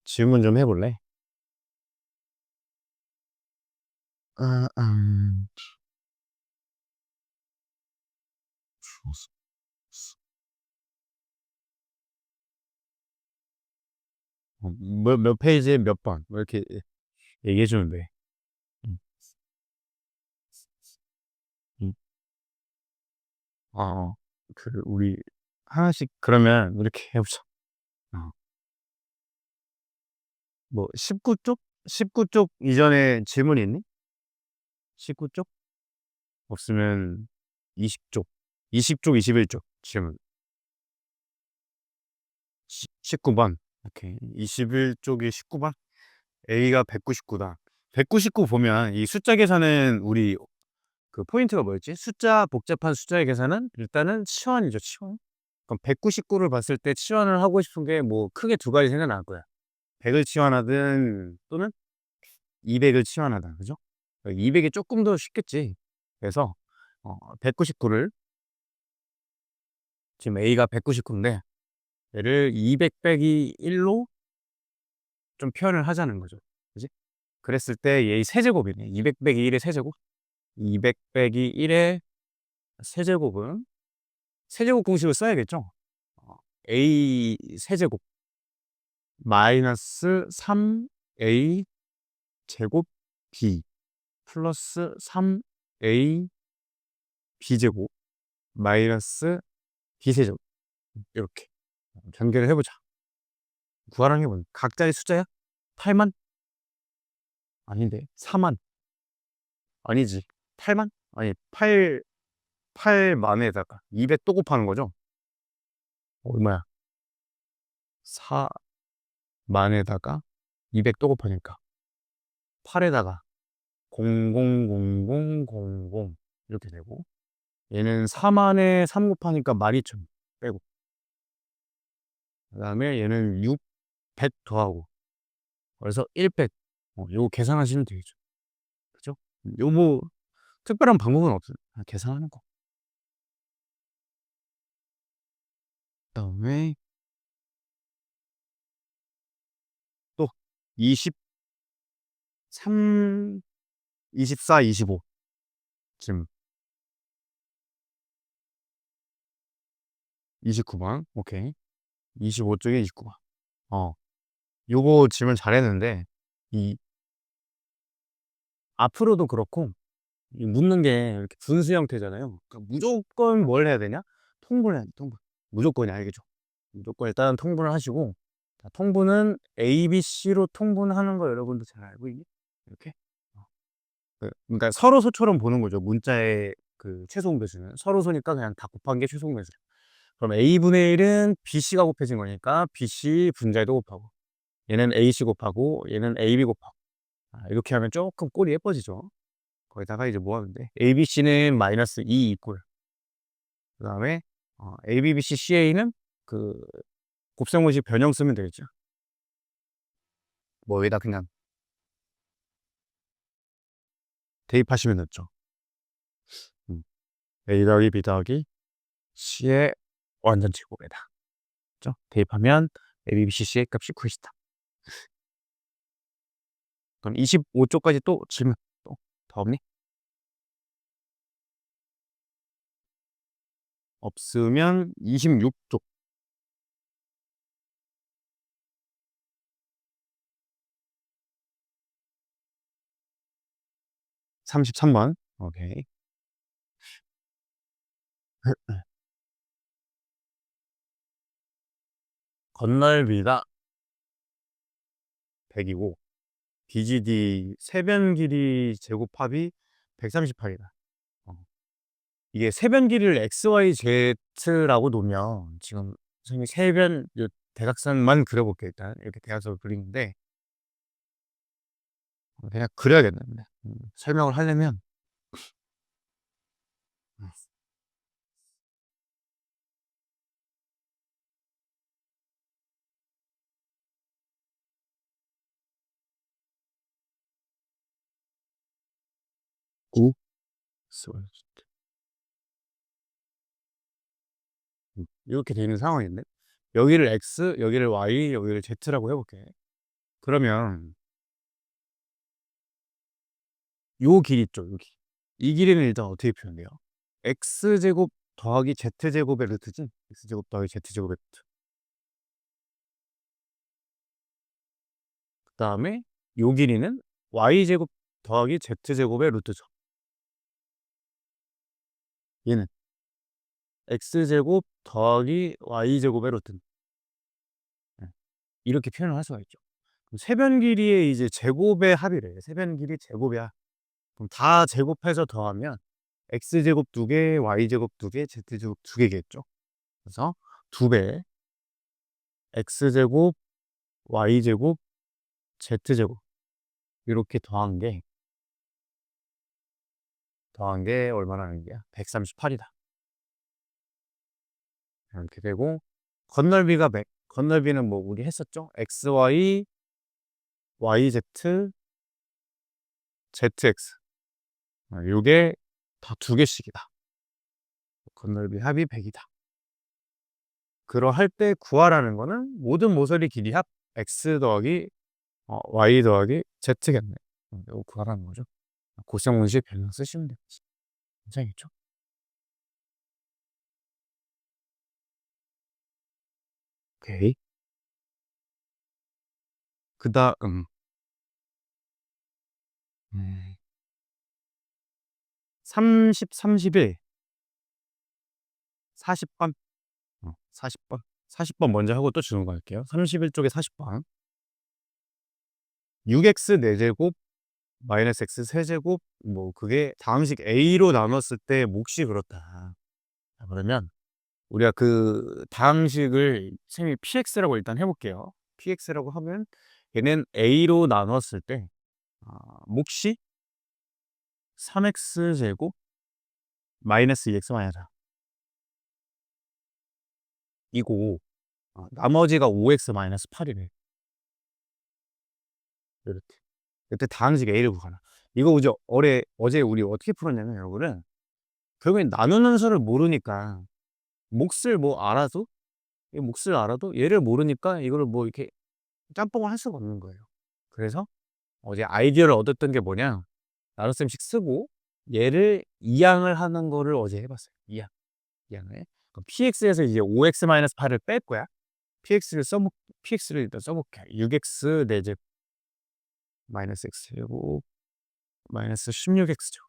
질문 좀 해볼래? 아, 몇 페이지에 몇 번? 뭐 이렇게 얘기해주면 돼. 음, 음. 우리 하나씩 그러면 이렇게 해보자. 어, 뭐 19쪽? 19쪽 이전에 질문 있니? 19쪽? 없으면 20쪽. 20쪽, 21쪽 질문. 19번. 오케이. 21쪽이 19번? A가 199다. 199 보면 이 숫자 계산은 우리 그 포인트가 뭐였지? 숫자, 복잡한 숫자의 계산은 일단은 치환이죠, 치환. 그럼 199를 봤을 때 치환을 하고 싶은 게 뭐 크게 두 가지 생각날 거야. 100을 치환하든 또는 200을 치환하든, 그죠? 200이 조금 더 쉽겠지. 그래서 199를 지금 A가 199인데 얘를 200 빼기 1로 좀 표현을 하자는 거죠. 그지? 그랬을 때 얘의 세제곱이네. 200 빼기 1의 세제곱. 200 빼기 1의 세제곱은 세제곱 공식을 써야겠죠? A 세제곱 마이너스 3A 제곱 B 플러스 3A B제곱 마이너스 B세제곱 이렇게 전개를 해보자. 구하라는 게 뭐야? 각자의 숫자야? 8만? 아닌데 4만? 아니지 8만? 아니 8만에다가 200 또 곱하는 거죠? 얼마야? 4만에다가 200 또 곱하니까 8에다가 000000 이렇게 되고 얘는 4만에 3 곱하니까 12,000 빼고 그 다음에 얘는 6, 100 더하고 그래서 100 요거 계산하시면 되겠죠. 그죠? 요 뭐 특별한 방법은 없어요. 계산하는 거. 그 다음에 또 23, 24, 25 지금 29번 오케이 25쪽에 29번 요거 질문 잘했는데 이 앞으로도 그렇고 이 묻는 게 이렇게 분수 형태잖아요. 그러니까 무조건 뭘 해야 되냐? 통분을 해야 돼, 통분. 무조건이 알겠죠? 무조건 일단 통분을 하시고, 자, 통분은 A, B, C로 통분하는 거 여러분도 잘 알고 있니? 이렇게. 그러니까 서로소처럼 보는 거죠. 문자의 그 최소공배수는. 서로소니까 그냥 다 곱한 게 최소공배수. 그럼 A분의 1은 BC가 곱해진 거니까 BC 분자에도 곱하고, 얘는 AC 곱하고, 얘는 AB 곱하고. 이렇게 하면 조금 꼴이 예뻐지죠. 거기다가 이제 뭐 하면 돼? ABC는 마이너스 2 이꼴. 그 다음에 ABBC CA는 그 곱셈공식 변형 쓰면 되겠죠. 뭐 여기다 그냥 대입하시면 됐죠. 음. A 더하기 B 더하기 C의 완전 제곱에다. 그죠? 대입하면 ABBC C의 값이 90이다. 그럼 25쪽까지 또 질문 또 더 없니? 없으면 26쪽 33번. 오케이. 건널비가 100이고 BGD 세변 길이 제곱합이 138이다. 이게 세변 길이를 XYZ라고 놓으면 지금 선생님이 세변 요 대각선만 그려볼게 일단 이렇게 대각선을 그리는데 그냥 그려야겠네. 설명을 하려면 9 이렇게 되는 상황인데 여기를 X, 여기를 Y, 여기를 Z라고 해볼게. 그러면 요 길이 있죠, 요 길. 이 길이는 일단 어떻게 표현돼요? x제곱 더하기 z제곱의 루트지? x제곱 더하기 z제곱의 루트. 그 다음에 요 길이는 y제곱 더하기 z제곱의 루트죠. 얘는 x제곱 더하기 y제곱의 루트. 네. 이렇게 표현을 할 수가 있죠. 그럼 세변 길이의 이제 제곱의 합이래. 세변 길이 제곱의 합. 그럼 다 제곱해서 더하면 x제곱 2개, y제곱 2개, z제곱 2개겠죠. 그래서 2배 x제곱, y제곱, z제곱 이렇게 더한 게 얼마나 하는 게야? 138이다. 이렇게 되고 건널비가 100. 건널비는 뭐 우리 했었죠? xy, yz, zx. 요게 다 2개씩이다. 건널비 합이 100이다. 그러할 때 구하라는 거는 모든 모서리 길이 합 x 더하기 y 더하기 z겠네. 이거 구하라는 거죠. 고성문식 별명 쓰시면 되겠지. 괜찮겠죠? 오케이. 그 다음, 30, 31, 40번. 40번. 40번 먼저 하고 또 주는 거 할게요. 31쪽에 40번. 6x 4제곱 마이너스 x 세제곱 뭐 그게 다항식 a로 나눴을 때 몫이 그렇다. 자, 그러면 우리가 그 다항식을 쌤이 px라고 일단 해볼게요. px라고 하면 얘는 a로 나눴을 때 몫이 3x 제곱 마이너스 2x 마이너스 4 이고 나머지가 5x 마이너스 8이래. 이렇게. 그때 다항식 a를 구하라. 이거 어제 우리 어떻게 풀었냐면 여러분은 결국엔 나누는 수를 모르니까 몫을 뭐 알아도 이 몫을 알아도 얘를 모르니까 이거를 뭐 이렇게 짬뽕을 할 수가 없는 거예요. 그래서 어제 아이디어를 얻었던 게 뭐냐? 나눗셈씩 쓰고 얘를 이항을 하는 거를 어제 해봤어요. 이항을. 그럼 px에서 이제 5x-8을 뺄 거야. px를 일단 써볼게. 6x 4제곱 마이너스 x제곱 마이너스 16x죠.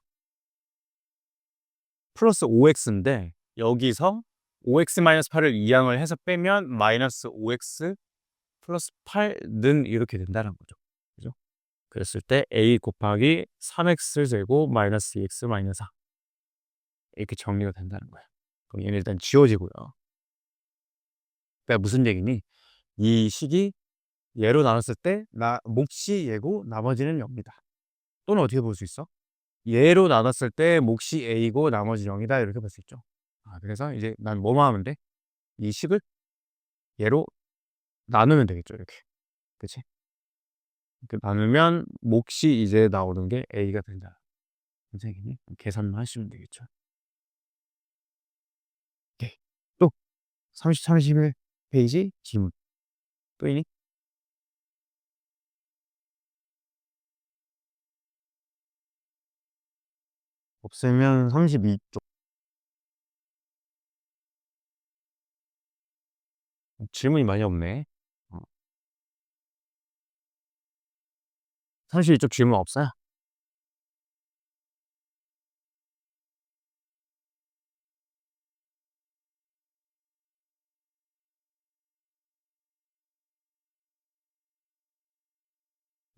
플러스 5x인데 여기서 5x-8을 이항을 해서 빼면 마이너스 5x 플러스 8는 이렇게 된다는 거죠. 그죠? 그랬을 때 a 곱하기 3x 제곱 마이너스 2x 마이너스 4 이렇게 정리가 된다는 거야. 그럼 얘는 일단 지워지고요. 그러니까 무슨 얘기니? 이 식이 얘로 나눴을 때 몫이 얘고 나머지는 0이다. 또는 어떻게 볼 수 있어? 얘로 나눴을 때 몫이 a고 나머지 0이다 이렇게 볼 수 있죠. 그래서 이제 난 뭐만 하면 돼? 이 식을 얘로 나누면 되겠죠. 이렇게. 그치? 이렇게 나누면 몫이 이제 나오는 게 a가 된다. 선생님이 계산만 하시면 되겠죠. 오케이. 또 30, 31 페이지 질문. 또 있니? 없으면 32쪽. 질문이 많이 없네. 32쪽 질문 없어요?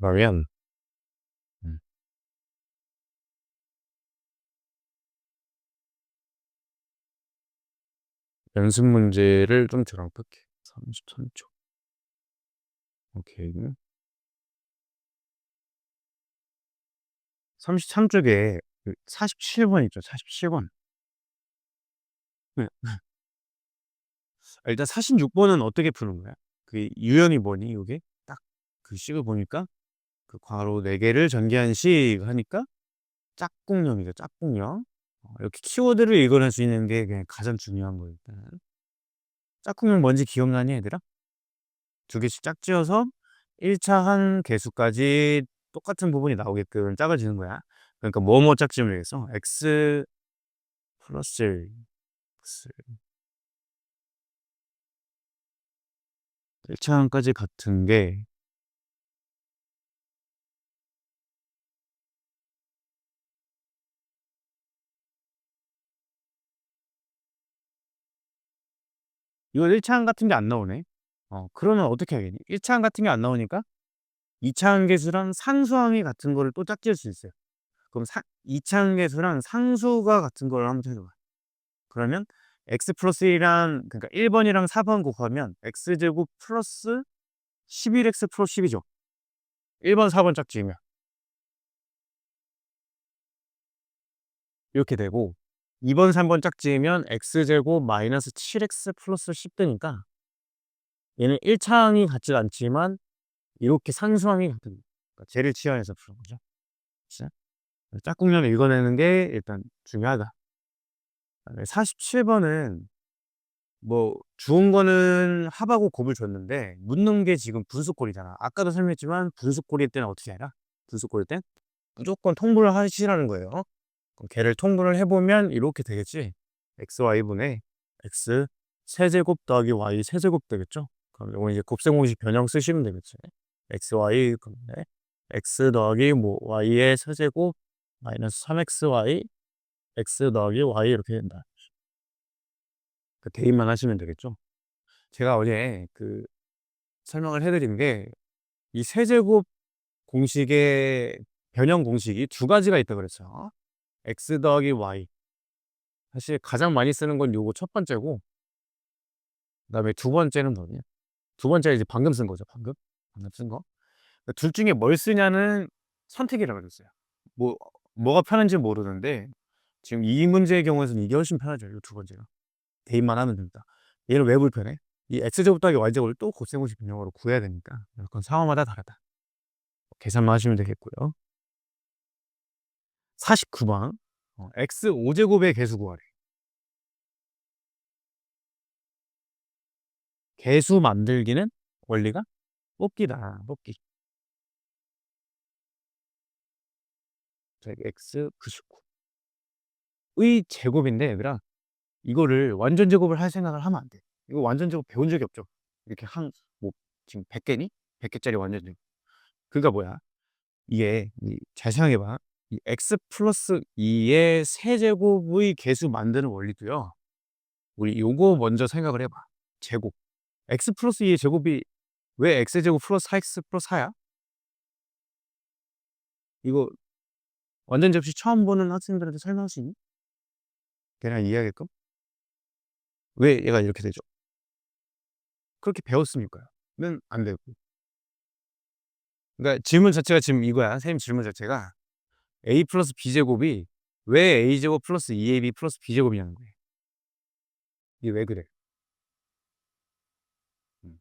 그러면 음, 연습 문제를 좀 들어볼게. 33쪽. 오케이. 33쪽에 47번 있죠. 47번. 네. 일단 46번은 어떻게 푸는 거야? 그 유형이 뭐니? 이게 딱 그 식을 보니까 그 괄호 4개를 전개한 식 하니까 짝꿍형이죠. 짝꿍형. 이렇게 키워드를 읽어낼 수 있는 게 그냥 가장 중요한 거예요. 일단. 짝꿍형 뭔지 기억나니 얘들아? 2개씩 짝지어서 1차 한 개수까지 똑같은 부분이 나오게끔 작아지는 거야. 그러니까 뭐뭐 짝지으면 되겠어? x 플러스 1, x 1차 한까지 같은 게 이거 1차 한 같은 게 안 나오네. 그러면 어떻게 하겠니? 1차 한 같은 게 안 나오니까 2차 한계수랑 상수항이 같은 거를 또 짝지을 수 있어요. 그럼 2차 한계수랑 상수가 같은 걸 한번 해줘봐. 그러면 x 플러스 1이랑 그러니까 1번이랑 4번 곱하면 x제곱 플러스 11x 플러스 10이죠. 1번, 4번 짝지으면 이렇게 되고 2번, 3번 짝지으면 x제곱 마이너스 7x 플러스 10 되니까 얘는 1차항이 같지 않지만 이렇게 상수항이 같은 거예요. 그러니까 쟤를 치환해서 푸는 거죠. 진짜? 짝꿍면을 읽어내는 게 일단 중요하다. 47번은 뭐 주은 거는 합하고 곱을 줬는데 묻는 게 지금 분수꼴이잖아. 아까도 설명했지만 분수꼴일 때는 어떻게 해라? 분수꼴일 땐 무조건 통분을 하시라는 거예요. 그럼 걔를 통분을 해보면 이렇게 되겠지. xy분의 x 세제곱 더하기 y 세제곱 되겠죠. 그럼 이거 이제 곱셈공식 변형 쓰시면 되겠지. xy 그러면 x 더하기 뭐 y의 세제곱 마이너스 3xy x 더하기 y 이렇게 된다. 그 대입만 하시면 되겠죠. 제가 어제 그 설명을 해드린 게 이 세제곱 공식의 변형 공식이 두 가지가 있다 그랬죠. x 더하기 y. 사실 가장 많이 쓰는 건 요거 첫 번째고, 그다음에 두 번째는 뭐냐? 두 번째 이제 방금 쓴 거죠. 방금 쓴 거. 둘 중에 뭘 쓰냐는 선택이라고 그랬어요. 뭐 뭐가 편한지 모르는데 지금 이 문제의 경우에서는 이게 훨씬 편하죠. 이 두 번째가. 대입만 하면 됩니다. 얘는 왜 불편해? 이 x제곱 더하기 y제곱을 또 곱셈공식 변형으로 구해야 되니까 그건 상황마다 다르다. 계산만 하시면 되겠고요. 49번 x 5제곱의 개수 구하래. 개수 만들기는 원리가 뽑기다. 뽑기. x 99의 제곱인데 얘들아 이거를 완전 제곱을 할 생각을 하면 안 돼. 이거 완전 제곱 배운 적이 없죠. 이렇게 뭐 지금 100개니? 100개짜리 완전 제곱. 그러니까 뭐야? 이게 잘 생각해봐. 이 x 플러스 2의 세제곱의 개수 만드는 원리도요. 우리 요거 먼저 생각을 해봐. 제곱. x 플러스 2의 제곱이 왜 x제곱 플러스 4x 플러스 4야? 이거 완전 접시 처음 보는 학생들한테 설명할 수 있니? 걔랑 이해하게끔? 왜 얘가 이렇게 되죠? 그렇게 배웠으니까요. 는 안 되고. 그러니까 질문 자체가 지금 이거야. 선생님 질문 자체가 a 플러스 b제곱이 왜 a제곱 플러스 2ab 플러스 b제곱이냐는 거예요. 이게 왜 그래? 음.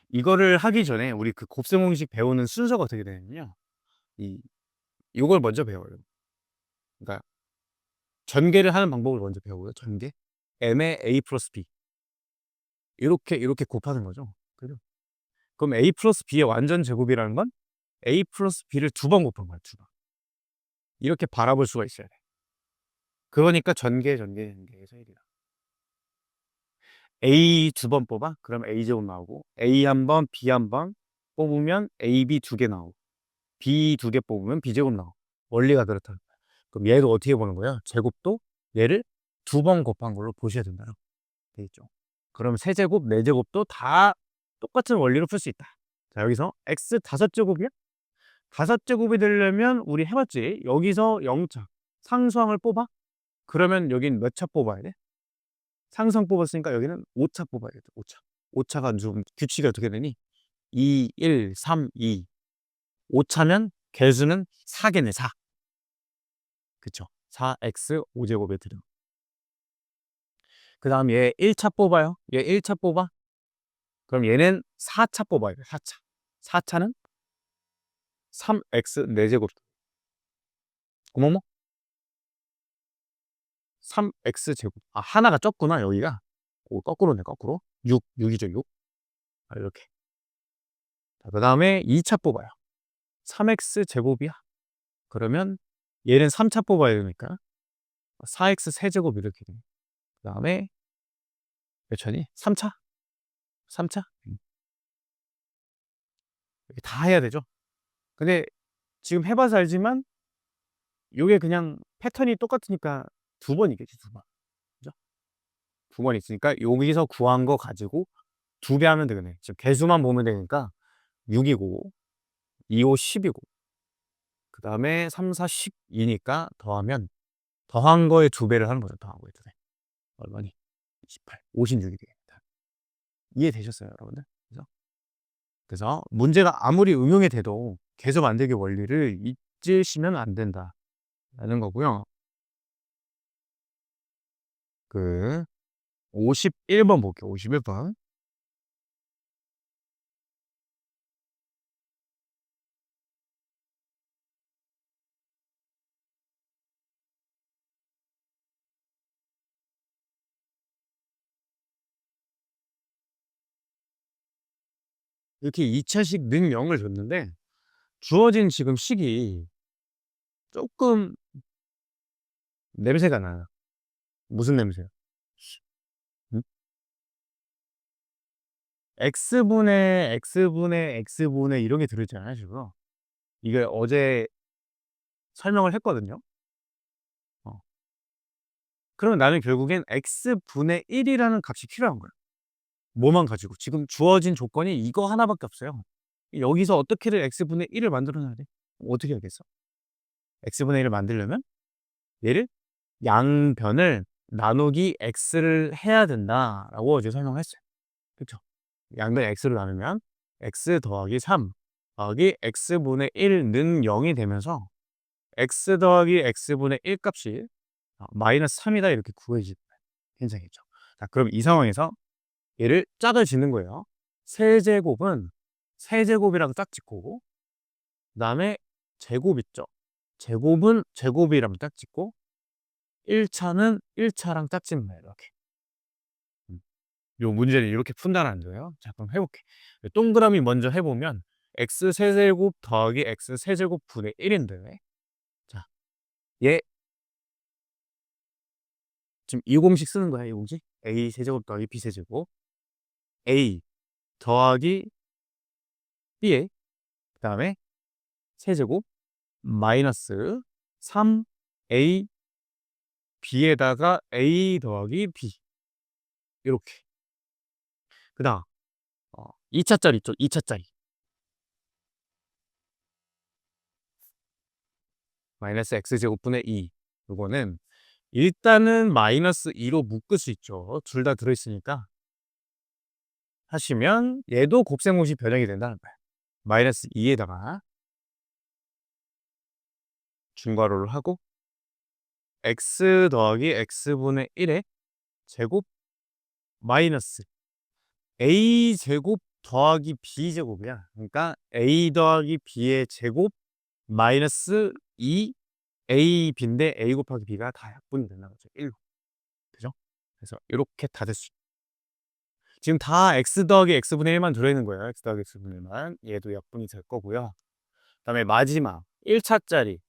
이거를 하기 전에 우리 그 곱셈 공식 배우는 순서가 어떻게 되냐면요. 요걸 먼저 배워요. 그러니까 전개를 하는 방법을 먼저 배우고요. 전개. m의 a 플러스 b. 이렇게 곱하는 거죠. 그죠? 그럼 a 플러스 b의 완전 제곱이라는 건 a 플러스 b를 두 번 곱한 거야. 두 번. 이렇게 바라볼 수가 있어야 돼. 그러니까 전개에서 1이다. a 두 번 뽑아? 그럼 a 제곱 나오고 a 한 번, b 한 번 뽑으면 ab 두 개 나오고 b 두 개 뽑으면 b 제곱 나오고 원리가 그렇다. 그럼 얘도 어떻게 보는 거야? 제곱도 얘를 두 번 곱한 걸로 보셔야 된다고 되겠죠. 그럼 세제곱, 네제곱도 다 똑같은 원리로 풀 수 있다. 자, 여기서 x 다섯 제곱이야? 다섯 제곱이 되려면 우리 해봤지? 여기서 0차 상수항을 뽑아? 그러면 여긴 몇 차 뽑아야 돼? 상수항 뽑았으니까 여기는 5차 뽑아야겠다. 5차. 5차가 좀 규칙이 어떻게 되니? 2, 1, 3, 2. 5차면 개수는 4개네, 4. 그쵸? 4x 5제곱에 들어. 그 다음 얘 1차 뽑아요. 얘 1차 뽑아. 그럼 얘는 4차 뽑아야 돼. 4차. 4차는 3x 4제곱. 어머머? 3x 제곱. 아, 하나가 적구나, 여기가. 오, 거꾸로네, 거꾸로. 6, 6이죠, 6. 아, 이렇게. 그 다음에 2차 뽑아요. 3x 제곱이야. 그러면 얘는 3차 뽑아야 되니까 4x 세제곱 이렇게 돼. 그 다음에 몇 차니? 3차? 3차? 이렇게 다 해야 되죠. 근데 지금 해봐서 알지만 요게 그냥 패턴이 똑같으니까 두 번이겠지, 두 번. 그죠? 두 번 있으니까 여기서 구한 거 가지고 2배 하면 되겠네. 지금 개수만 보면 되니까 6이고 2, 5, 10이고 그 다음에 3, 4, 12니까 더하면 더한 거에 2배를 하는 거죠. 더한 거에 2배. 얼마니? 28, 56이 되겠다. 이해되셨어요, 여러분들? 그래서 문제가 아무리 응용이 돼도 계속 만들기 원리를 잊으시면 안 된다라는 거고요. 그 51번 볼게요. 51번. 이렇게 2차식 는 0을 줬는데 주어진 지금 식이 조금 냄새가 나요. 무슨 냄새요? 음? x분의 x분의 x분의 이런 게 들어있잖아요, 지금. 이게 어제 설명을 했거든요. 어. 그러면 나는 결국엔 x분의 1이라는 값이 필요한 거예요. 뭐만 가지고? 지금 주어진 조건이 이거 하나밖에 없어요. 여기서 어떻게든 x분의 1을 만들어놔야 돼. 어떻게 하겠어? x분의 1을 만들려면 얘를 양변을 나누기 x를 해야 된다라고 어제 설명했어요. 그쵸? 양변 x로 나누면 x 더하기 3 더하기 x분의 1는 0이 되면서 x 더하기 x분의 1 값이 마이너스 3이다 이렇게 구해지는 거예요. 괜찮겠죠? 자, 그럼 이 상황에서 얘를 짝을 짓는 거예요. 세제곱은 세제곱이랑 짝 짓고 그 다음에 제곱 있죠. 제곱은 제곱이랑 짝 짓고 1차는 1차랑 짝 짓는 거예요. 이렇게. 요 문제를 이렇게 푼다는 거예요. 자, 그럼 해볼게. 동그라미 먼저 해보면 x 세제곱 더하기 x 세제곱 분의 1인데 자, 얘 지금 이 공식 쓰는 거야. 이 공식 a 세제곱 더하기 b 세제곱 a 더하기 b의 그 다음에 세제곱 마이너스 3a b에다가 a 더하기 b 이렇게 그 다음 2차짜리 있죠. 2차짜리 마이너스 x제곱분의 2 이거는 일단은 마이너스 2로 묶을 수 있죠. 둘 다 들어있으니까 하시면 얘도 곱셈공식 변형이 된다는 거야. 마이너스 2에다가 중괄호를 하고 x 더하기 x분의 1의 제곱 마이너스 a 제곱 더하기 b 제곱이야. 그러니까 a 더하기 b의 제곱 마이너스 2 a b인데 a 곱하기 b가 다 약분이 된다는 거죠. 1로. 그죠? 그래서 이렇게 다 됐어. 지금 다 x 더하기 x분의 1만 들어있는 거예요. x 더하기 x분의 1만. 얘도 약분이 될 거고요. 그 다음에 마지막 1차짜리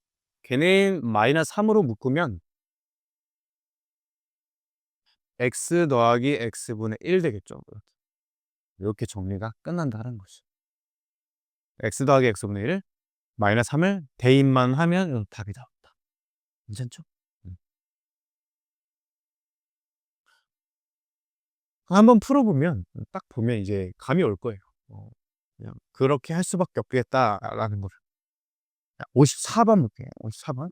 걔는 마이너스 3으로 묶으면 x 더하기 x분의 1 되겠죠. 이렇게 정리가 끝난다는 거죠. x 더하기 x분의 1 마이너스 3을 대입만 하면 답이 나온다. 괜찮죠? 한번 풀어보면 딱 보면 이제 감이 올 거예요. 그냥 그렇게 할 수밖에 없겠다라는 거를. 54번 볼게요. 54번.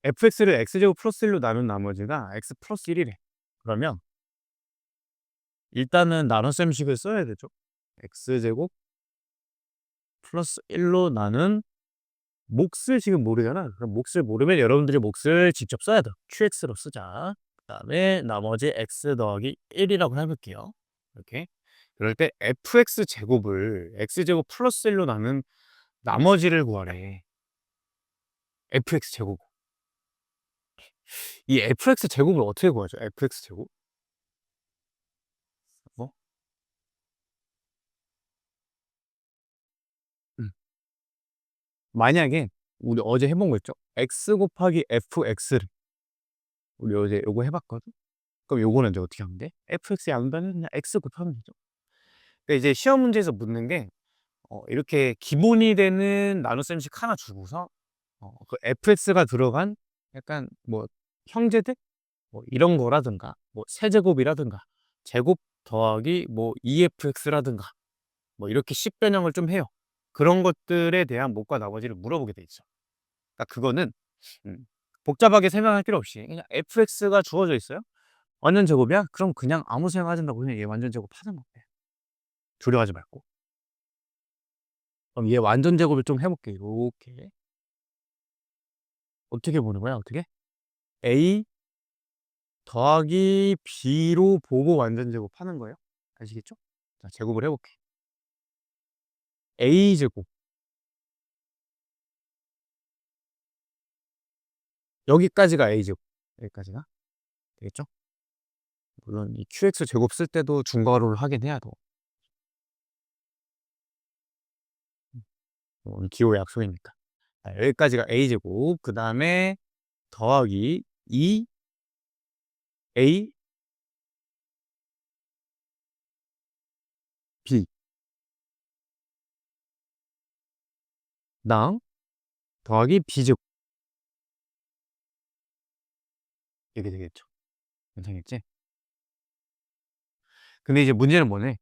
fx를 x제곱 플러스 1로 나눈 나머지가 x 플러스 1이래. 그러면 일단은 나눗셈식을 써야 되죠. x제곱 플러스 1로 나눈 몫을 지금 모르잖아. 그럼 몫을 모르면 여러분들이 몫을 직접 써야 돼. qx로 쓰자. 그 다음에 나머지 x 더하기 1이라고 해볼게요. 이렇게. 그럴 때 fx 제곱을 x제곱 플러스 1로 나눈 나머지를 구하래. fx 제곱. 이 fx 제곱을 어떻게 구하죠? fx 제곱? 뭐? 음. 만약에 우리 어제 해본 거 있죠? x 곱하기 fx를 우리 어제 요거 해봤거든? 그럼 요거는 이제 어떻게 하면 돼? fx 양변을 그냥 x 곱하면 되죠. 그러니까 이제 시험 문제에서 묻는 게 이렇게 기본이 되는 나눗셈식 하나 주고서 그 fx가 들어간 약간 뭐 형제들 뭐 이런 거라든가 뭐 세제곱이라든가 제곱 더하기 뭐 2fx라든가 뭐 이렇게 식 변형을 좀 해요. 그런 것들에 대한 못과 나머지를 물어보게 돼 있어. 그러니까 그거는 음, 복잡하게 생각할 필요 없이 그냥 fx가 주어져 있어요. 완전 제곱이야? 그럼 그냥 아무 생각 하지 말고 그냥 얘 완전 제곱 하는 거요 두려워하지 말고. 그럼 얘 완전 제곱을 좀 해볼게. 요렇게 어떻게 보는 거야? 어떻게? a 더하기 b로 보고 완전 제곱 하는 거예요. 아시겠죠? 자, 제곱을 해볼게. a 제곱 여기까지가 a 제곱 여기까지가 되겠죠? 물론 이 qx 제곱 쓸 때도 중괄호를 하긴 해야 돼. 기호 약속이니까. 자, 여기까지가 a 제곱. 그 다음에 더하기 2a b 랑 더하기 b 제곱 이렇게 되겠죠. 괜찮겠지? 근데 이제 문제는 뭐네?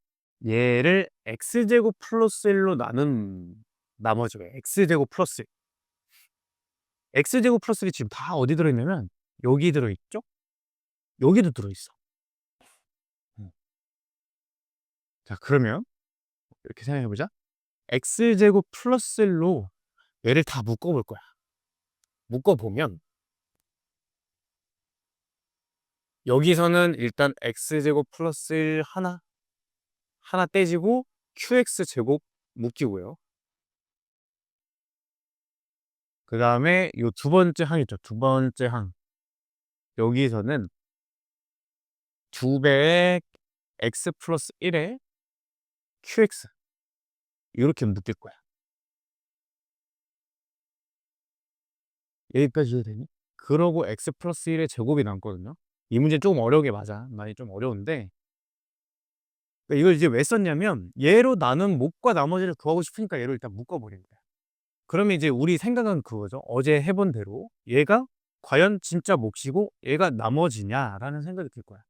얘를 x제곱 플러스 1로 나눈 나머지가 x제곱 플러스 1. x제곱 플러스 1이 지금 다 어디 들어있냐면 여기 들어있죠? 여기도 들어있어. 음. 자, 그러면 이렇게 생각해보자. x제곱 플러스 1로 얘를 다 묶어볼 거야. 묶어보면 여기서는 일단 x제곱 플러스 1 하나 떼지고 qx제곱 묶이고요. 그 다음에 요 두 번째 항 있죠. 두 번째 항. 여기서는 두 배의 x 플러스 1에 qx 이렇게 묶일 거야. 여기까지 이해되니? 그러고 x 플러스 1의 제곱이 남거든요. 이 문제 조금 어려운 맞아. 많이 좀 어려운데 그러니까 이걸 이제 왜 썼냐면 얘로 나눈 몫과 나머지를 구하고 싶으니까 얘를 일단 묶어버린 거야. 그러면 이제 우리 생각은 그거죠. 어제 해본 대로 얘가 과연 진짜 몫이고 얘가 나머지냐라는 생각이 들 거야.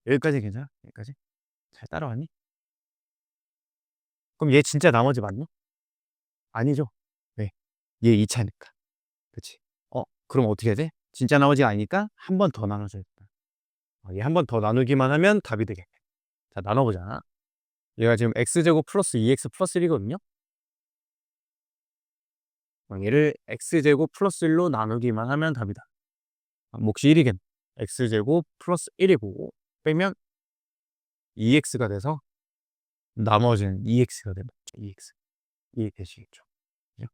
여기까지 괜찮아? 여기까지? 잘 따라왔니? 그럼 얘 진짜 나머지 맞나? 아니죠. 왜? 얘 2차니까. 그치? 그럼 어떻게 해야 돼? 진짜 나머지가 아니니까 한 번 더 나눠줘야겠다. 얘 한 번 더 나누기만 하면 답이 되겠네. 자, 나눠보자. 얘가 지금 x제곱 플러스 2x 플러스 1이거든요. 얘를 x제곱 플러스 1로 나누기만 하면 답이다. 몫이 1이겠네. x제곱 플러스 1이고 빼면 2x가 돼서 나머지는 2x가 되는 거죠. 2x. 이해되시겠죠? 그죠?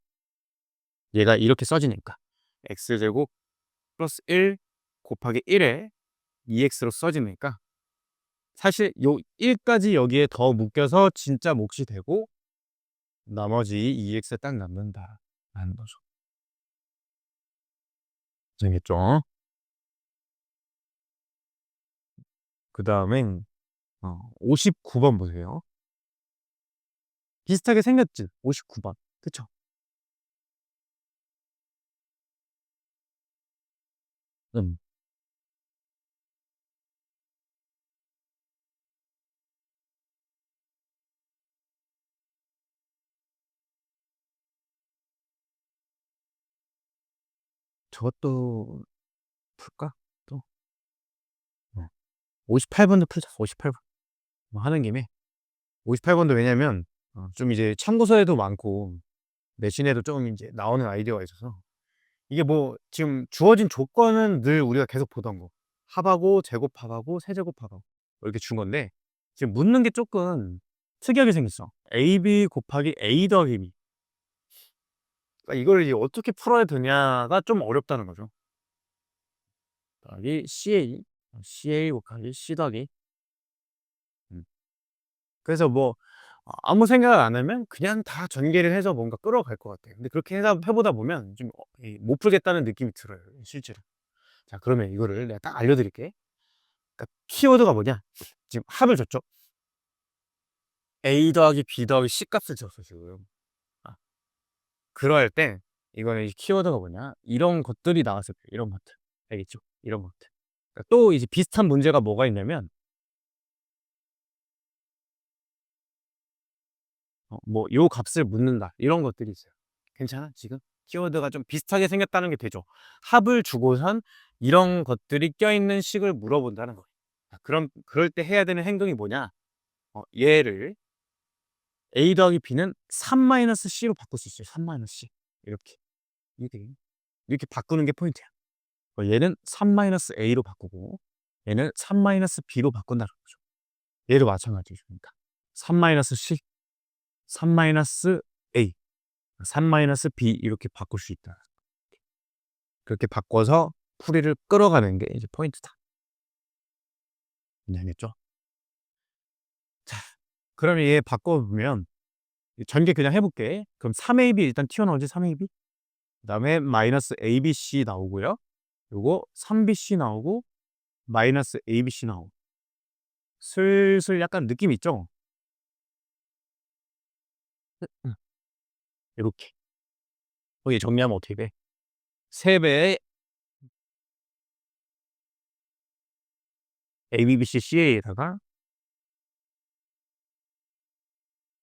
얘가 이렇게 써지니까 x제곱 플러스 1 곱하기 1에 2x로 써지니까 사실 요 1까지 여기에 더 묶여서 진짜 몫이 되고 나머지 2x 딱 남는다라는 거죠. 알겠죠? 그 다음엔 59번 보세요. 비슷하게 생겼지? 59번. 그쵸? 음. 저것도 풀까? 또? 58번도 풀자. 58번. 뭐 하는 김에. 58번도 왜냐면 좀 이제 참고서에도 많고 내신에도 좀 이제 나오는 아이디어가 있어서 이게 뭐 지금 주어진 조건은 늘 우리가 계속 보던 거 합하고 제곱합하고 세제곱합하고 이렇게 준 건데 지금 묻는 게 조금 특이하게 생겼어. AB 곱하기 A 더하기 B. 그러니까 이걸 이제 어떻게 풀어야 되냐가 좀 어렵다는 거죠. 더하기 CA, CA 곱하기 C 더하기. 그래서 뭐 아무 생각 안 하면 그냥 다 전개를 해서 뭔가 끌어갈 것 같아요. 근데 그렇게 해보다 보면 좀 못 풀겠다는 느낌이 들어요, 실제로. 자, 그러면 이거를 내가 딱 알려드릴게. 그러니까 키워드가 뭐냐? 지금 합을 줬죠? A 더하기 B 더하기 C 값을 줬어, 지금. 아, 그럴 때 이거는 이 키워드가 뭐냐? 이런 것들이 나왔을 때, 이런 것들. 알겠죠? 이런 것들. 그러니까 또 이제 비슷한 문제가 뭐가 있냐면 뭐 요 값을 묻는다, 이런 것들이 있어요. 괜찮아? 지금 키워드가 좀 비슷하게 생겼다는 게 되죠. 합을 주고선 이런 것들이 껴있는 식을 물어본다는 거예요. 그럼 그럴 때 해야 되는 행동이 뭐냐? 얘를 A 더하기 B는 3-C로 바꿀 수 있어요. 3-C 이렇게 이렇게 바꾸는 게 포인트야. 얘는 3-A로 바꾸고 얘는 3-B로 바꾼다는 거죠. 얘도 마찬가지입니다. 3-C, 3-A, 3-B 이렇게 바꿀 수 있다. 그렇게 바꿔서 풀이를 끌어가는 게 이제 포인트다. 알겠죠? 자, 그러면 얘 바꿔보면 전개 그냥 해볼게. 그럼 3AB 일단 튀어나오지, 3AB. 그 다음에 마이너스 ABC 나오고요. 요거 3BC 나오고 마이너스 ABC 나오고. 슬슬 약간 느낌 있죠? 이렇게. 거기 정리하면 어떻게 돼? 3배의 ABBC CA에다가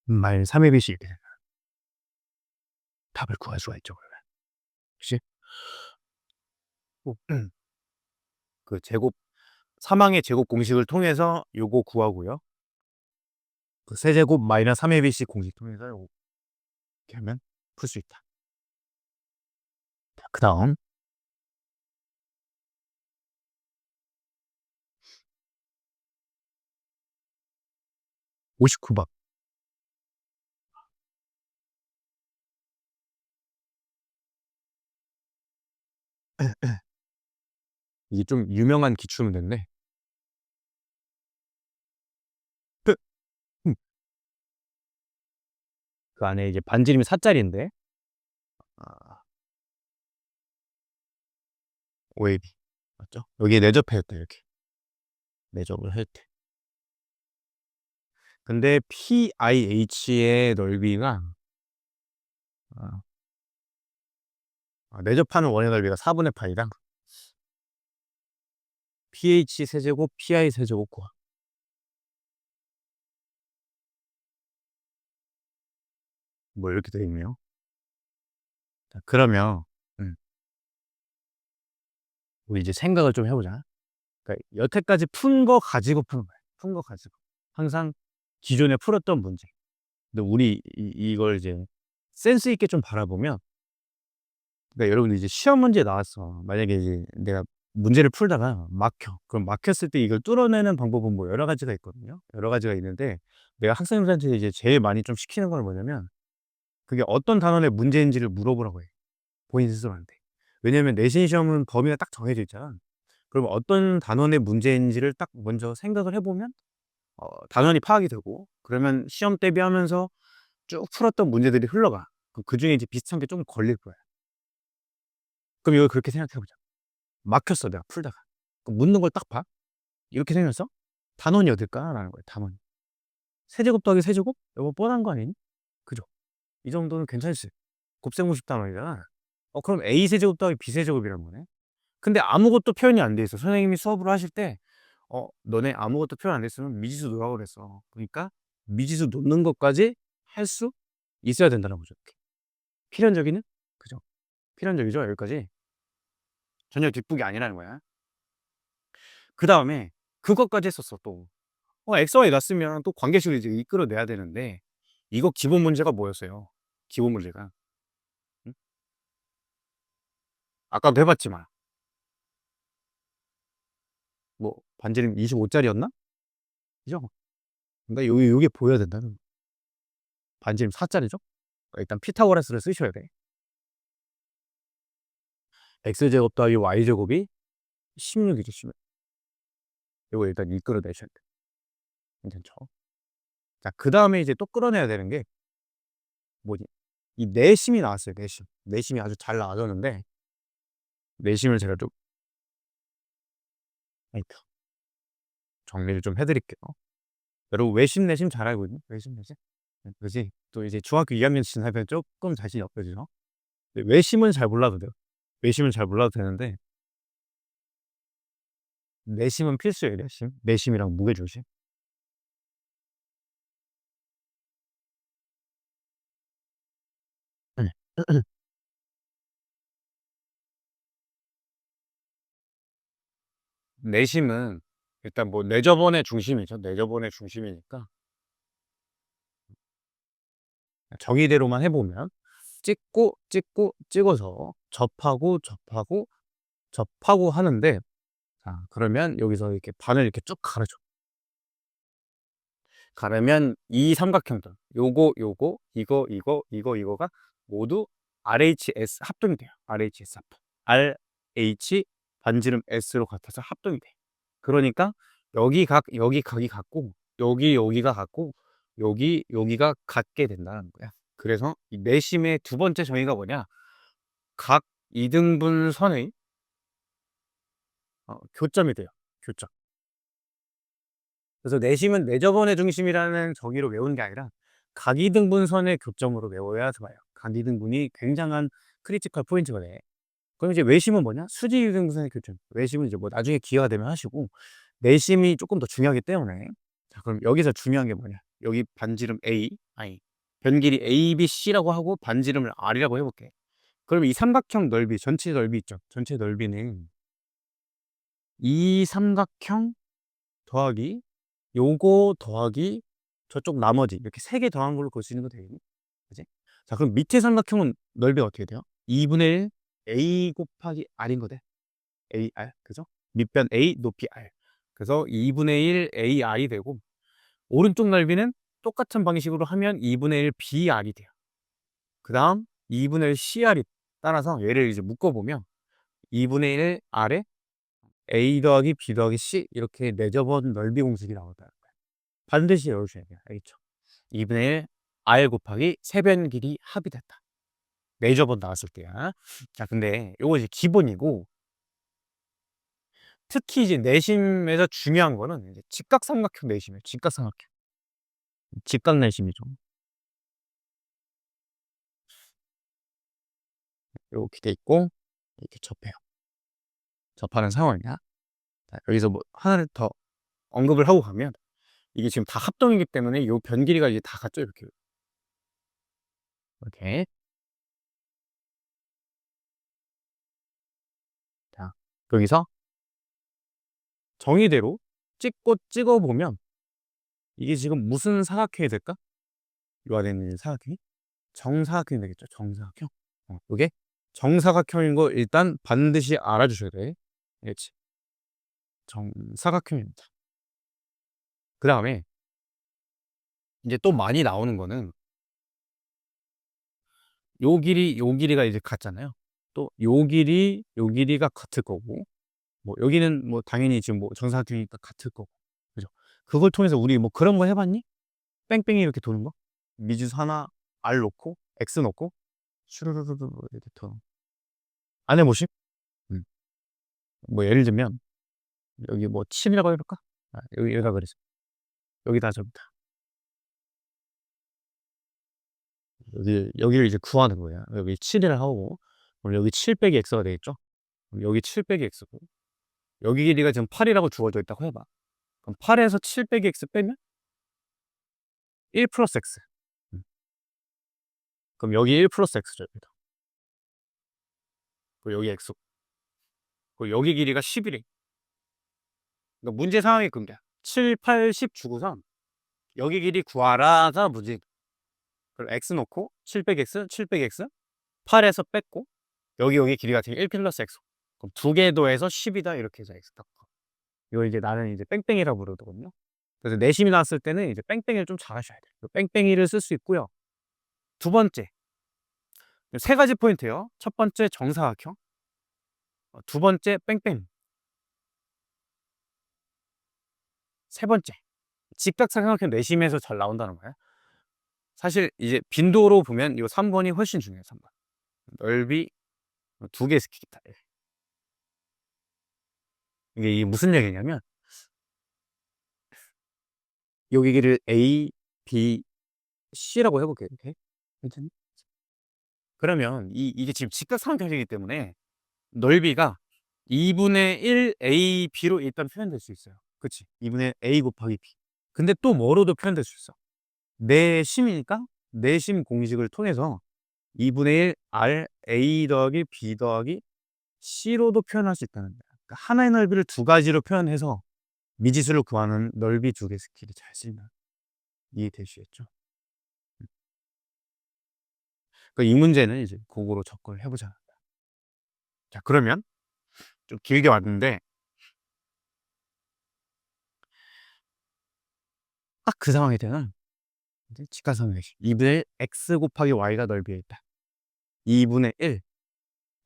마이너스 3ABC 이렇게 답을 구할 수가 있죠, 그러면. 그치? 그 제곱, 사망의 제곱 공식을 통해서 요거 구하고요. 그 세제곱 마이너스 3ABC 공식 통해서 요거 이렇게 하면 풀 수 있다. 그 다음 59번. 이게 좀 유명한 기출문제인데 음, 그 안에 이제 반지름이 4짜리인데 OAB 맞죠? 여기에 내접해 했다, 이렇게 내접을 했대. 근데 PIH의 넓이가 내접하는 원의 넓이가 4분의 파이다. PH 세제곱 PI 세제곱 구하. 뭐 이렇게 되어 있네요. 자, 그러면 음, 우리 이제 생각을 좀 해보자. 그러니까 여태까지 푼 거 가지고 푸는 거야. 푼 거 가지고 항상 기존에 풀었던 문제. 근데 우리 이걸 이제 센스 있게 좀 바라보면, 그러니까 여러분 이제 시험 문제 나왔어. 만약에 이제 내가 문제를 풀다가 막혀. 그럼 막혔을 때 이걸 뚫어내는 방법은 뭐 여러 가지가 있거든요. 여러 가지가 있는데 내가 학생들한테 이제 제일 많이 좀 시키는 건 뭐냐면 그게 어떤 단원의 문제인지를 물어보라고 해. 본인 스스로한테. 왜냐면 내신 시험은 범위가 딱 정해져 있잖아. 그럼 어떤 단원의 문제인지를 딱 먼저 생각을 해보면 단원이 파악이 되고, 그러면 시험 대비하면서 쭉 풀었던 문제들이 흘러가. 그 중에 이제 비슷한 게 좀 걸릴 거야. 그럼 이걸 그렇게 생각해보자. 막혔어, 내가 풀다가. 그럼 묻는 걸 딱 봐. 이렇게 생겼어? 단원이 어딜까라는 거야, 단원이. 세제곱 더하기 세제곱? 이거 뻔한 거 아니니? 그죠? 이 정도는 괜찮지. 곱셈공식 단원이잖아. 그럼 A 세제곱 더하기 B 세제곱이란 거네. 근데 아무것도 표현이 안 돼 있어. 선생님이 수업을 하실 때, 너네 아무것도 표현 안 됐으면 미지수 놓으라고 그랬어. 그러니까 미지수 놓는 것까지 할 수 있어야 된다는 거죠. 필연적이는? 그죠? 필연적이죠, 여기까지. 전혀 뒷북이 아니라는 거야. 그 다음에 그것까지 했었어, 또. X, Y 났으면 또 관계식을 이제 이끌어내야 되는데, 이거 기본 문제가 뭐였어요? 기본 문제가. 응? 아까도 해봤지만, 뭐, 반지름 25짜리였나? 그죠? 그러니까 요게 보여야 된다는 거. 반지름 4짜리죠? 일단 피타고라스를 쓰셔야 돼. x제곱 더하기 y제곱이 16이죠, 16. 요거 일단 이끌어내셔야 돼요. 괜찮죠? 자, 그다음에 이제 또 끌어내야 되는 게 뭐지? 이 내심이 나왔어요, 내심. 내심이 아주 잘 나와줬는데 내심을 제가 좀 아이고, 정리를 좀 해 드릴게요. 여러분 외심, 내심 잘 알고 있니? 외심, 내심? 그지? 또 이제 중학교 2학년 지나면 쪼끔 자신이 없어지죠. 근데 외심은 잘 몰라도 돼요. 외심은 잘 몰라도 되는데 내심은 필수예요, 내심. 내심이랑 무게중심. 네. 내심은 일단 뭐 내저번의 중심이죠. 내저번의 중심이니까 정의대로만 해 보면 찍고, 찍고, 찍어서 접하고, 접하고, 접하고 하는데 자, 그러면 여기서 이렇게 반을 이렇게 쭉 가르죠. 가르면 이 삼각형들 요거, 이거가 모두 RHS 합동이 돼요. RHS 합동. RH 반지름 S로 같아서 합동이 돼. 그러니까 여기 각이 같고 여기가 같고 여기가 같게 된다는 거야. 그래서 이 내심의 두 번째 정의가 뭐냐? 각 이등분선의 교점이 돼요. 교점. 그래서 내심은 내저번의 중심이라는 정의로 외우는 게 아니라 각이등분선의 교점으로 외워야 좋아요. 각이등분이 굉장한 크리티컬 포인트가 돼. 그럼 이제 외심은 뭐냐? 수직이등분선의 교점. 외심은 이제 뭐 나중에 기회가 되면 하시고 내심이 조금 더 중요하기 때문에 자, 그럼 여기서 중요한 게 뭐냐? 여기 반지름 A, 아니 변길이 ABC라고 하고 반지름을 R이라고 해볼게. 그럼 이 삼각형 넓이, 전체 넓이 있죠? 전체 넓이는 이 삼각형 더하기 요거 더하기 저쪽 나머지 이렇게 세 개 더한 걸로 볼 수 있는 거 되겠니? 그지? 자, 그럼 밑에 삼각형은 넓이가 어떻게 돼요? 2분의 1 A 곱하기 R인 거돼. AR. 그죠? 밑변 A, 높이 R. 그래서 2분의 1 AR이 되고 오른쪽 넓이는 똑같은 방식으로 하면 2분의 1 BR이 돼요. 그 다음 2분의 1 CR이 따라서 얘를 이제 묶어보면 2분의 1 R에 A 더하기 B 더하기 C 이렇게 내접은 넓이 공식이 나온다는 거야. 반드시 외우셔야 돼요. 알겠죠? 2분의 1 R 곱하기 세변 길이 합이 됐다. 내접은 나왔을 때야. 자, 근데 요거 이제 기본이고 특히 이제 내심에서 중요한 거는 이제 직각삼각형 내심이에요. 직각삼각형. 직각 내심이죠. 이렇게 돼 있고 이렇게 접해요. 접하는 상황이야. 자, 여기서 뭐 하나를 더 언급을 하고 가면 이게 지금 다 합동이기 때문에 요 변 길이가 이제 다 같죠. 이렇게. 이렇게. 자, 여기서 정의대로 찍고 찍어보면 이게 지금 무슨 사각형이 될까? 요 안에 있는 사각형이 정사각형이 되겠죠. 정사각형. 요게 정사각형인 거 일단 반드시 알아주셔야 돼. 알겠지? 정사각형입니다. 그 다음에 이제 또 많이 나오는 거는 요 길이가 이제 같잖아요. 또 요 길이가 같을 거고 뭐 여기는 뭐 당연히 지금 뭐 정사각형이니까 같을 거고 그죠? 그걸 통해서 우리 뭐 그런 거 해봤니? 뺑뺑이 이렇게 도는 거? 미지수 하나 R 놓고 X 놓고 슈르르르르 이렇게 더 안 해보심? 음. 뭐 예를 들면 여기 뭐 7이라고 해볼까? 여기가 그랬어. 여기다 적다. 여기를 이제 구하는 거야. 여기 7을 하고 그럼 여기 7 빼기 X가 되겠죠? 그럼 여기 7 빼기 X고 여기 길이가 지금 8이라고 주어져 있다고 해봐. 그럼 8에서 7 빼기 X 빼면 1 플러스 X. 음. 그럼 여기 1 플러스 X죠. 여기다. 그리고 여기 X. 그리고 여기 길이가 11이. 그러니까 문제 상황이 그거야. 7, 8, 10 주고선 여기 길이 구하라가 문제. 그럼 X 놓고 7 빼기 X, 7 빼기 X 8에서 뺐고 여기 길이가 지금 1 플러스 X. 그럼 두 개 더해서 10이다 이렇게 해서 X 딱. 이거 이제 나는 이제 뺑뺑이라고 부르거든요. 그래서 내심이 나왔을 때는 이제 뺑뺑이를 좀 잘하셔야 돼요. 뺑뺑이를 쓸 수 있고요. 두 번째 세 가지 포인트예요. 첫 번째 정사각형, 두 번째 뺑뺑이. 세 번째, 직각삼각형 내심에서 잘 나온다는 거야. 사실 이제 빈도로 보면 이 3번이 훨씬 중요해요. 3번. 넓이 두 개 스킬이다. 이게 무슨 얘기냐면 여기를 A, B, C라고 해볼게요. 이렇게. 괜찮니? 그러면 이게 지금 직각삼각형이기 때문에 넓이가 2분의 1 A, B로 일단 표현될 수 있어요. 그치? 2분의 A 곱하기 B. 근데 또 뭐로도 표현될 수 있어? 내심이니까 내심 공식을 통해서 2분의 1 R A 더하기 B 더하기 C로도 표현할 수 있다는 거야. 그러니까 하나의 넓이를 두 가지로 표현해서 미지수를 구하는 넓이 두 개 스킬이 잘 쓰인다. 이해되시겠죠? 그러니까 이 문제는 이제 그거로 접근을 해보자. 자, 그러면 좀 길게 왔는데 딱 그 상황이 되면 이제 직각삼각형 2분의 1 x 곱하기 y가 넓이에 있다. 2분의 1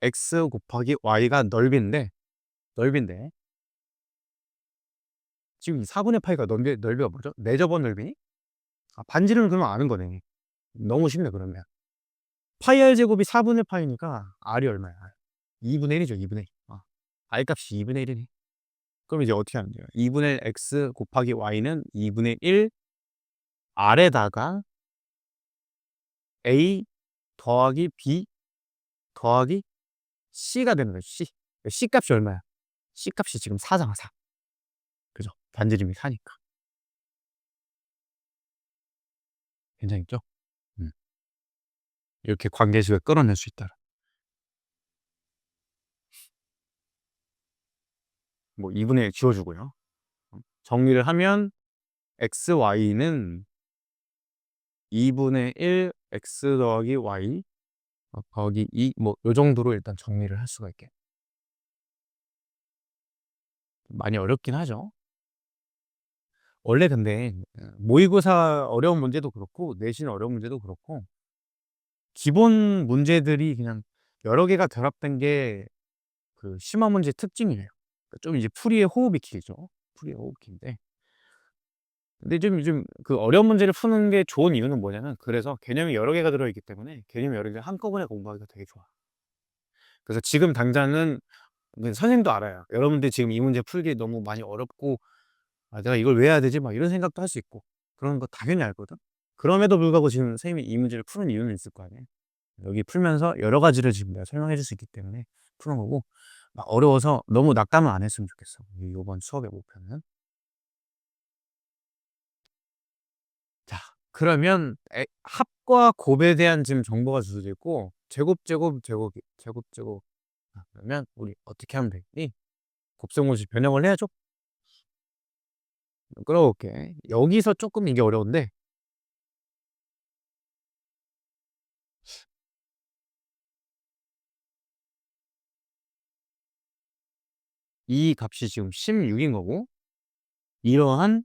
x 곱하기 y가 넓인데 지금 4분의 파이가 넓이가 뭐죠? 내접원 넓이니? 아, 반지름을 그러면 아는 거네. 너무 쉽네 그러면. 파이 r 제곱이 4분의 파이니까 r이 얼마야? 2분의 1이죠. 2분의 1. r 값이 2분의 1이네. 그럼 이제 어떻게 하면 돼요? 2분의 1 x 곱하기 y는 2분의 1 r에다가 a 더하기 b 더하기 c가 되는 거죠. c 값이 얼마야? c 값이 지금 4잖아. 4. 그죠? 반지름이 4니까. 괜찮겠죠? 음. 이렇게 관계식을 끌어낼 수 있다. 뭐 2분의 1 지워주고요. 정리를 하면 x, y는 2분의 1 x 더하기 y 더하기 2, 뭐 요 정도로 일단 정리를 할 수가 있게. 많이 어렵긴 하죠. 원래 근데 모의고사 어려운 문제도 그렇고 내신 어려운 문제도 그렇고 기본 문제들이 그냥 여러 개가 결합된 게 그 심화 문제 특징이에요. 그러니까 좀 이제 풀이의 호흡이 길죠. 풀이의 호흡이 긴데. 근데 좀 그 어려운 문제를 푸는 게 좋은 이유는 뭐냐면 그래서 개념이 여러 개가 들어있기 때문에 개념이 여러 개를 한꺼번에 공부하기가 되게 좋아. 그래서 지금 당장은 선생님도 알아요. 여러분들 지금 이 문제 풀기 너무 많이 어렵고 내가 이걸 왜 해야 되지? 막 이런 생각도 할 수 있고 그런 거 당연히 알거든. 그럼에도 불구하고 지금 선생님이 이 문제를 푸는 이유는 있을 거 아니에요. 여기 풀면서 여러 가지를 지금 내가 설명해 줄 수 있기 때문에 푸는 거고 막 어려워서 너무 낙담을 안 했으면 좋겠어. 이번 수업의 목표는. 자, 그러면 합과 곱에 대한 지금 정보가 주어져 있고 제곱. 그러면 우리 어떻게 하면 되니? 곱셈공식 변형을 해야죠. 끌어볼게. 여기서 조금 이게 어려운데 이 값이 지금 16인 거고 이러한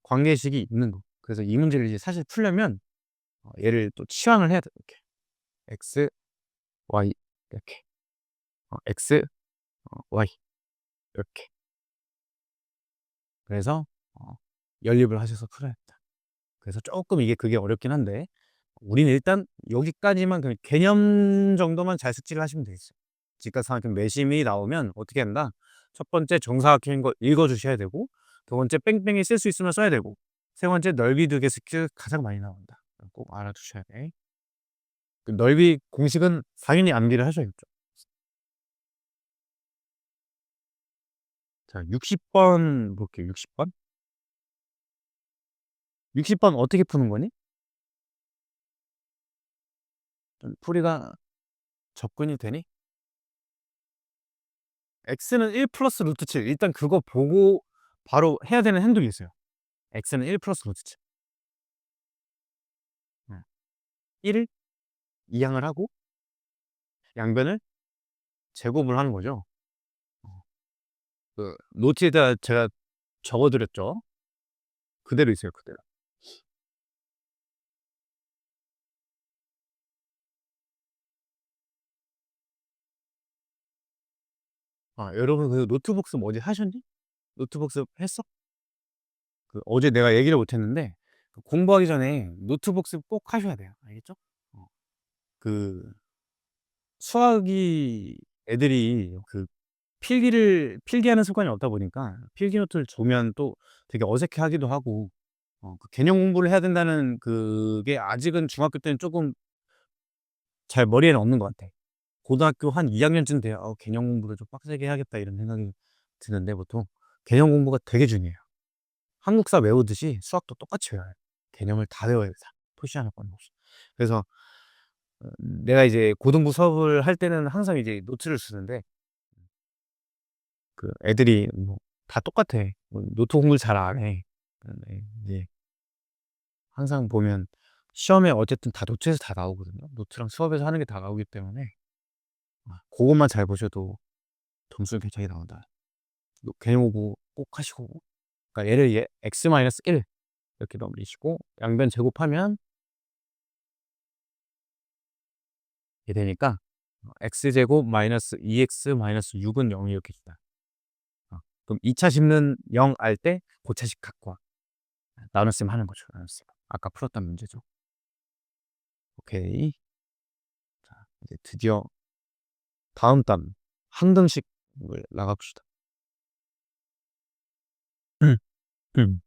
관계식이 있는 거. 그래서 이 문제를 이제 사실 풀려면 얘를 또 치환을 해야 돼. 이렇게 x, y 이렇게 x, y 이렇게. 그래서 연립을 하셔서 풀어야 돼. 그래서 조금 이게 그게 어렵긴 한데 우리는 일단 여기까지만 그냥 개념 정도만 잘 숙지를 하시면 되겠어요. 직각삼각형 매심이 나오면 어떻게 한다? 첫 번째 정사각형인 거 읽어주셔야 되고 두 번째 뺑뺑이 쓸 수 있으면 써야 되고 세 번째 넓이 두개 스킬 가장 많이 나온다. 꼭 알아두셔야 돼. 그 넓이 공식은 당연히 암기를 하셔야겠죠. 자, 60번 볼게요. 60번. 60번 어떻게 푸는 거니? 좀 풀이가 접근이 되니? x는 1 플러스 루트 7. 일단 그거 보고 바로 해야 되는 행동이 있어요. x는 1 플러스 루트 7. 1을 이항을 하고 양변을 제곱을 하는 거죠. 그 노트에다 제가 적어드렸죠. 그대로 있어요. 그대로. 여러분 그 노트북스 뭐지 하셨니? 노트북스 했어? 어제 내가 얘기를 못 했는데 공부하기 전에 노트북 습 꼭 하셔야 돼요. 알겠죠? 어. 그 수학이 애들이 필기하는 습관이 없다 보니까 필기 노트를 주면 또 되게 어색해하기도 하고 개념 공부를 해야 된다는 그게 아직은 중학교 때는 쪼금 잘 머리에는 없는 것 같아. 고등학교 한 2 학년쯤 돼야 '개념 공부를 좀 빡세게 해야겠다.' 이런 생각이 드는데 보통 개념 공부가 되게 중요해요. 한국사 외우듯이 수학도 똑같이 외워야 돼요. 개념을 다 외워야 돼요. 토시 하나 빠짐없이. 그래서 내가 이제 고등부 수업을 할 때는 항상 이제 노트를 쓰는데 애들이 뭐 다 똑같아. 뭐 노트 공부를 잘 안 해. 근데 이제 항상 보면 시험에 어쨌든 다 노트에서 다 나오거든요. 노트랑 수업에서 하는 게 다 나오기 때문에 고것만 잘 보셔도 점수 괜찮게 나온다. 개념 공부 꼭 하시고 그러니까 얘를 x-1 이렇게 넘기시고 양변 제곱하면 이게 되니까 x제곱 마이너스 2x 마이너스 6은 0 이렇게 있다. 그럼 2차 심는 0 알 때 고차식 갖고 와. 나눗셈 하는 거죠. 나눗셈. 아까 풀었던 문제죠. 오케이. 자, 이제 드디어 다음 단 항등식을 나갑시다. 음.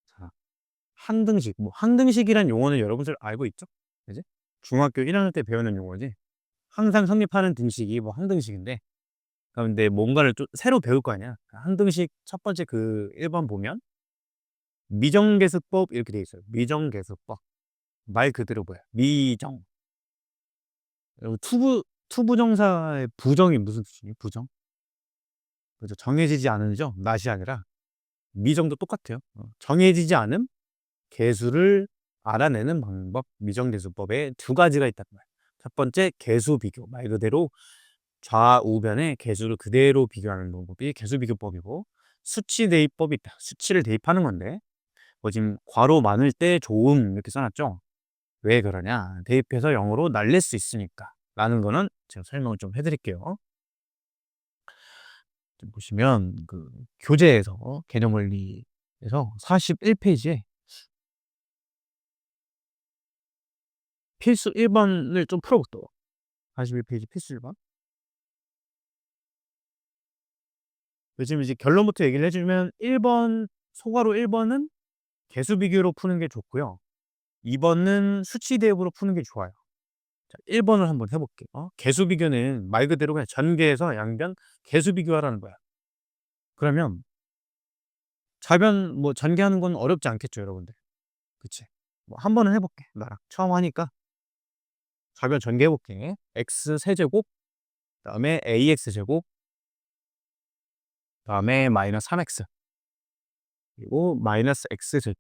자, 항등식. 뭐 항등식이란 용어는 여러분들 알고 있죠? 그지? 중학교 1학년 때 배우는 용어지. 항상 성립하는 등식이 뭐 항등식인데 근데 뭔가를 좀 새로 배울 거 아니야. 항등식 첫 번째 1번 보면 미정계수법 이렇게 돼 있어요. 미정계수법. 말 그대로 뭐야? 미정. 그리고 투부정사의 부정이 무슨 뜻이니? 부정? 그죠? 정해지지 않은죠? 낫이 아니라 미정도 똑같아요. 정해지지 않은 계수를 알아내는 방법, 미정계수법에 두 가지가 있단 말이에요. 첫 번째 계수 비교. 말 그대로 좌우변의 계수를 그대로 비교하는 방법이 계수비교법이고 수치 대입법이 있다. 수치를 대입하는 건데 지금 괄호 많을 때 좋음 이렇게 써놨죠. 왜 그러냐? 대입해서 0으로 날릴 수 있으니까 라는 거는 제가 설명을 좀 해드릴게요. 좀 보시면 교재에서 개념원리에서 41페이지에 필수 1번을 좀 풀어볼게요. 41페이지 필수 1번. 요즘 이제 결론부터 얘기를 해주면 1번 소괄호 1번은 개수 비교로 푸는 게 좋고요. 2번은 수치 대입으로 푸는 게 좋아요. 자, 1번을 한번 해볼게요. 개수 비교는 말 그대로 그냥 전개해서 양변 개수 비교하라는 거야. 그러면 좌변 뭐 전개하는 건 어렵지 않겠죠, 여러분들. 그치? 뭐 한 번은 해볼게. 나랑 처음 하니까 좌변 전개해볼게. x 세제곱, 그다음에 ax 제곱, 그다음에 마이너스 3x, 그리고 마이너스 x 제곱,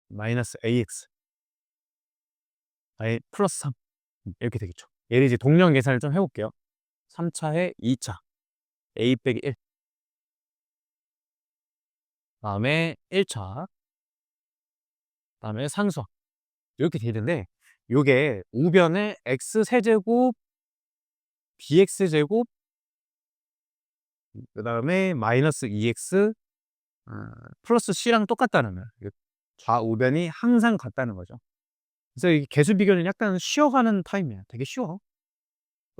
마이너스 ax, 아예 플러스 3 이렇게 되겠죠. 얘를 이제 동량 계산을 좀 해볼게요. 3차에 2차 a 빼기 1, 다음에 1차, 다음에 상수항 이렇게 되는데 요게 우변에 x 세제곱, bx 제곱, 그다음에 마이너스 2x 플러스 c랑 똑같다는 거예요. 좌우변이 항상 같다는 거죠. 그래서 이 개수 비교는 약간 쉬어가는 타입이에요. 되게 쉬워.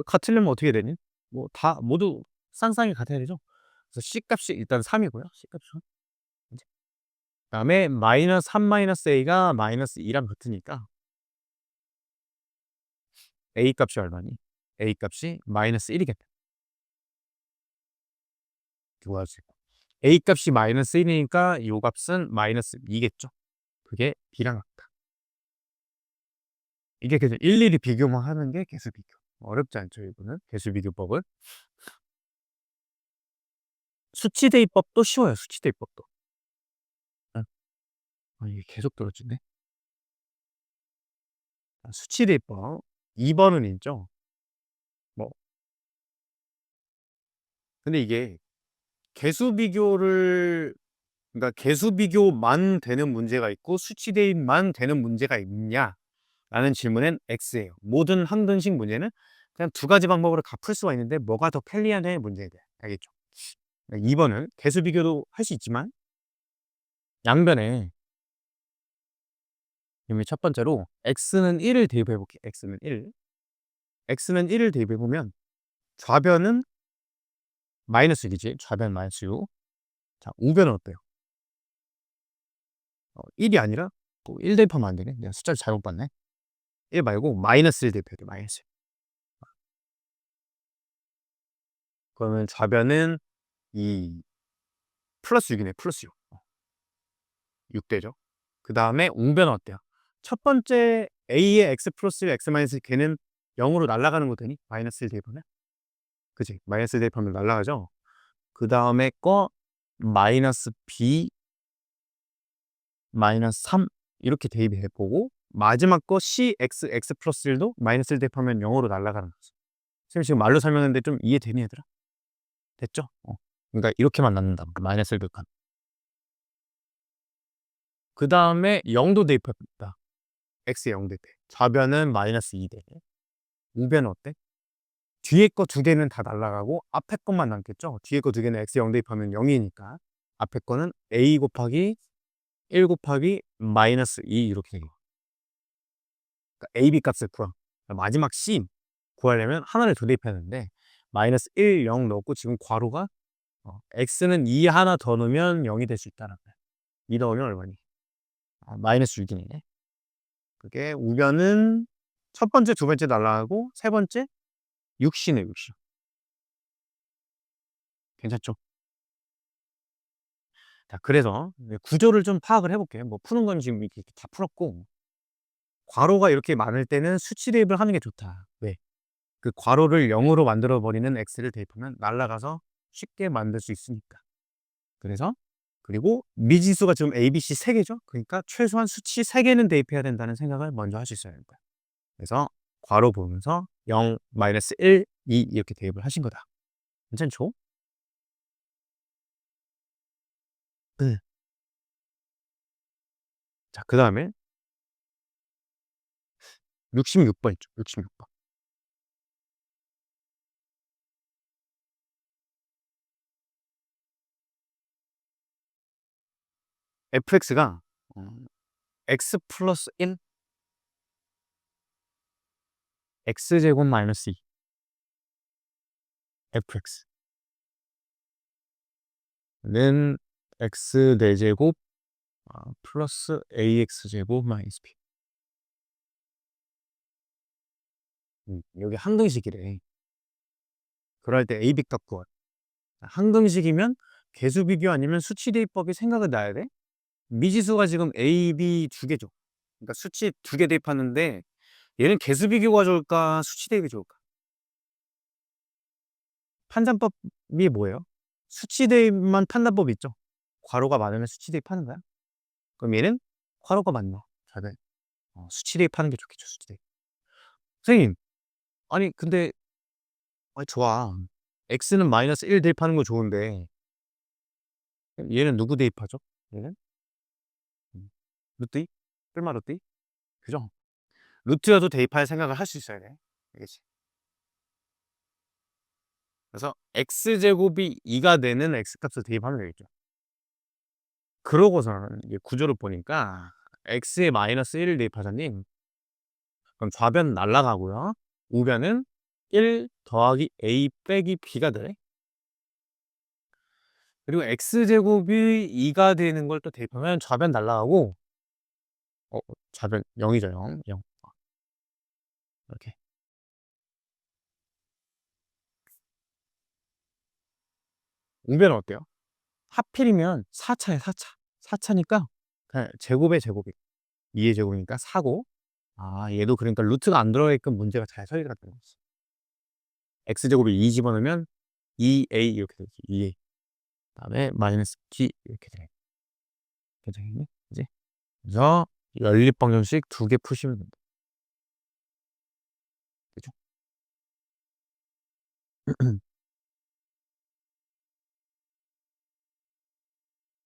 같으려면 어떻게 되니? 뭐 다 모두 쌍쌍이 같아야 되죠. 그래서 c 값이 일단 3 이고요. c 값은. 그다음에 마이너스 3 마이너스 a가 마이너스 2랑 같으니까 a 값이 얼마니? a 값이 마이너스 1이겠다. 구할 수 있고. a 값이 마이너스 1이니까 이 값은 마이너스 2겠죠. 그게 b랑 같다. 이게 그래서 일일이 비교만 하는 게 개수 비교. 어렵지 않죠, 이거는. 개수 비교법은. 수치 대입법도 쉬워요, 수치 대입법도. 아, 이게 계속 떨어지네. 수치 대입법. 2번은 있죠. 뭐 근데 이게 개수 비교를 그러니까 개수 비교만 되는 문제가 있고 수치 대입만 되는 문제가 있냐라는 질문엔 X예요. 모든 항등식 문제는 그냥 두 가지 방법으로 다 풀 수가 있는데 뭐가 더 편리하냐의 문제에 대해 알겠죠? 2번은 개수 비교도 할 수 있지만 양변에 이미 첫 번째로 x는 1을 대입해 볼게요. x는 1. x는 1을 대입해 보면 좌변은 마이너스 1이지. 좌변 마이너스 6. 자, 우변은 어때요? 1이 아니라 1 대입하면 안 되네. 내가 숫자를 잘못 봤네. 1 말고 마이너스 1 대입해야 돼. 마이너스 1. 그러면 좌변은 이 플러스 6이네. 플러스 6. 6 되죠. 그다음에 우변은 어때요? 첫 번째 a의 x 플러스 1, x 마이너스 1 걔는 0으로 날아가는 거 되니? 마이너스 1 대입하면? 그치? 마이너스 1 대입하면 날아가죠. 그 다음에 거 마이너스 b 마이너스 3 이렇게 대입해 보고 마지막 거 cx x 플러스 1도 마이너스 1 대입하면 0으로 날아가는 거지. 선생님 지금 말로 설명했는데 좀 이해되니 얘들아? 됐죠? 그러니까 이렇게만 낳는다. 마이너스 1 대입한. 그 다음에 0도 대입합니다. x에 0 대입해. 좌변은 마이너스 2대. 우변은 어때? 뒤에 거 두 개는 다 날아가고 앞에 것만 남겠죠? 뒤에 거 두 개는 x에 0 대입하면 0이니까 앞에 거는 a 곱하기 1 곱하기 마이너스 2 이렇게 돼요. 그러니까 a, b 값을 구하. 마지막 c 구하려면 하나를 더 대입해야 되는데 마이너스 1, 0 넣고 지금 괄호가 x는 2 하나 더 넣으면 0이 될 수 있다는 거야. 2 넣으면 얼마니? 마이너스 6이네. 그게 우변은 첫 번째, 두 번째 날라가고 세 번째 6c네 6c. 괜찮죠? 자, 그래서 구조를 좀 파악을 해볼게요. 뭐 푸는 건 지금 이렇게 다 풀었고 괄호가 이렇게 많을 때는 수치 대입을 하는 게 좋다. 왜? 그 괄호를 0으로 만들어 버리는 x를 대입하면 날아가서 쉽게 만들 수 있으니까. 그래서 그리고 미지수가 지금 a, b, c 3개죠. 그러니까 최소한 수치 3개는 대입해야 된다는 생각을 먼저 할 수 있어야 합니다. 그래서 괄호 보면서 0, 마이너스 1, 2 이렇게 대입을 하신 거다. 괜찮죠? 네. 자, 그 다음에 66번 있죠. 66번. fx가 x 플러스 1 x제곱 마이너스 2 fx는 x 4제곱 플러스 ax제곱 마이너스 b. 여기 항등식이래. 그럴 때 a, b 값 구할. 항등식이면 개수 비교 아니면 수치 대입법이 생각을 나야 돼. 미지수가 지금 a, b 두 개죠. 그러니까 수치 두 개 대입하는데 얘는 개수 비교가 좋을까 수치 대입이 좋을까? 판단법이 뭐예요? 수치 대입만 판단법 있죠. 괄호가 많으면 수치 대입하는 거야. 그럼 얘는 괄호가 많나? 다들 수치 대입하는 게 좋겠죠. 수치 대입. 선생님, 아니 근데 좋아. x는 마이너스 1 대입하는 거 좋은데 얘는 누구 대입하죠? 얘는 루트 2? 뿔마 루트 2? 그죠? 루트여도 대입할 생각을 할 수 있어야 돼. 알겠지? 그래서 x제곱이 2가 되는 x값을 대입하면 되겠죠. 그러고서는 이게 구조를 보니까 x에 마이너스 1을 대입하자니 그럼 좌변 날라가고요. 우변은 1 더하기 a 빼기 b가 돼. 그리고 x제곱이 2가 되는 걸 또 대입하면 좌변 날라가고 좌변 0이죠. 0. 0. 이렇게. 우변은 어때요? 하필이면 4차에 4차. 4차니까 그냥 제곱의 제곱이 2의 제곱이니까 4고 얘도 그러니까 루트가 안 들어가게끔 문제가 잘 설계가 된 거지. x제곱을 2 집어넣으면 2a 이렇게 되지. 2a. 그다음에 마이너스 g 이렇게 돼. 괜찮겠니? 이제 그래서 연립방정식 2개 푸시면 된다. 그죠?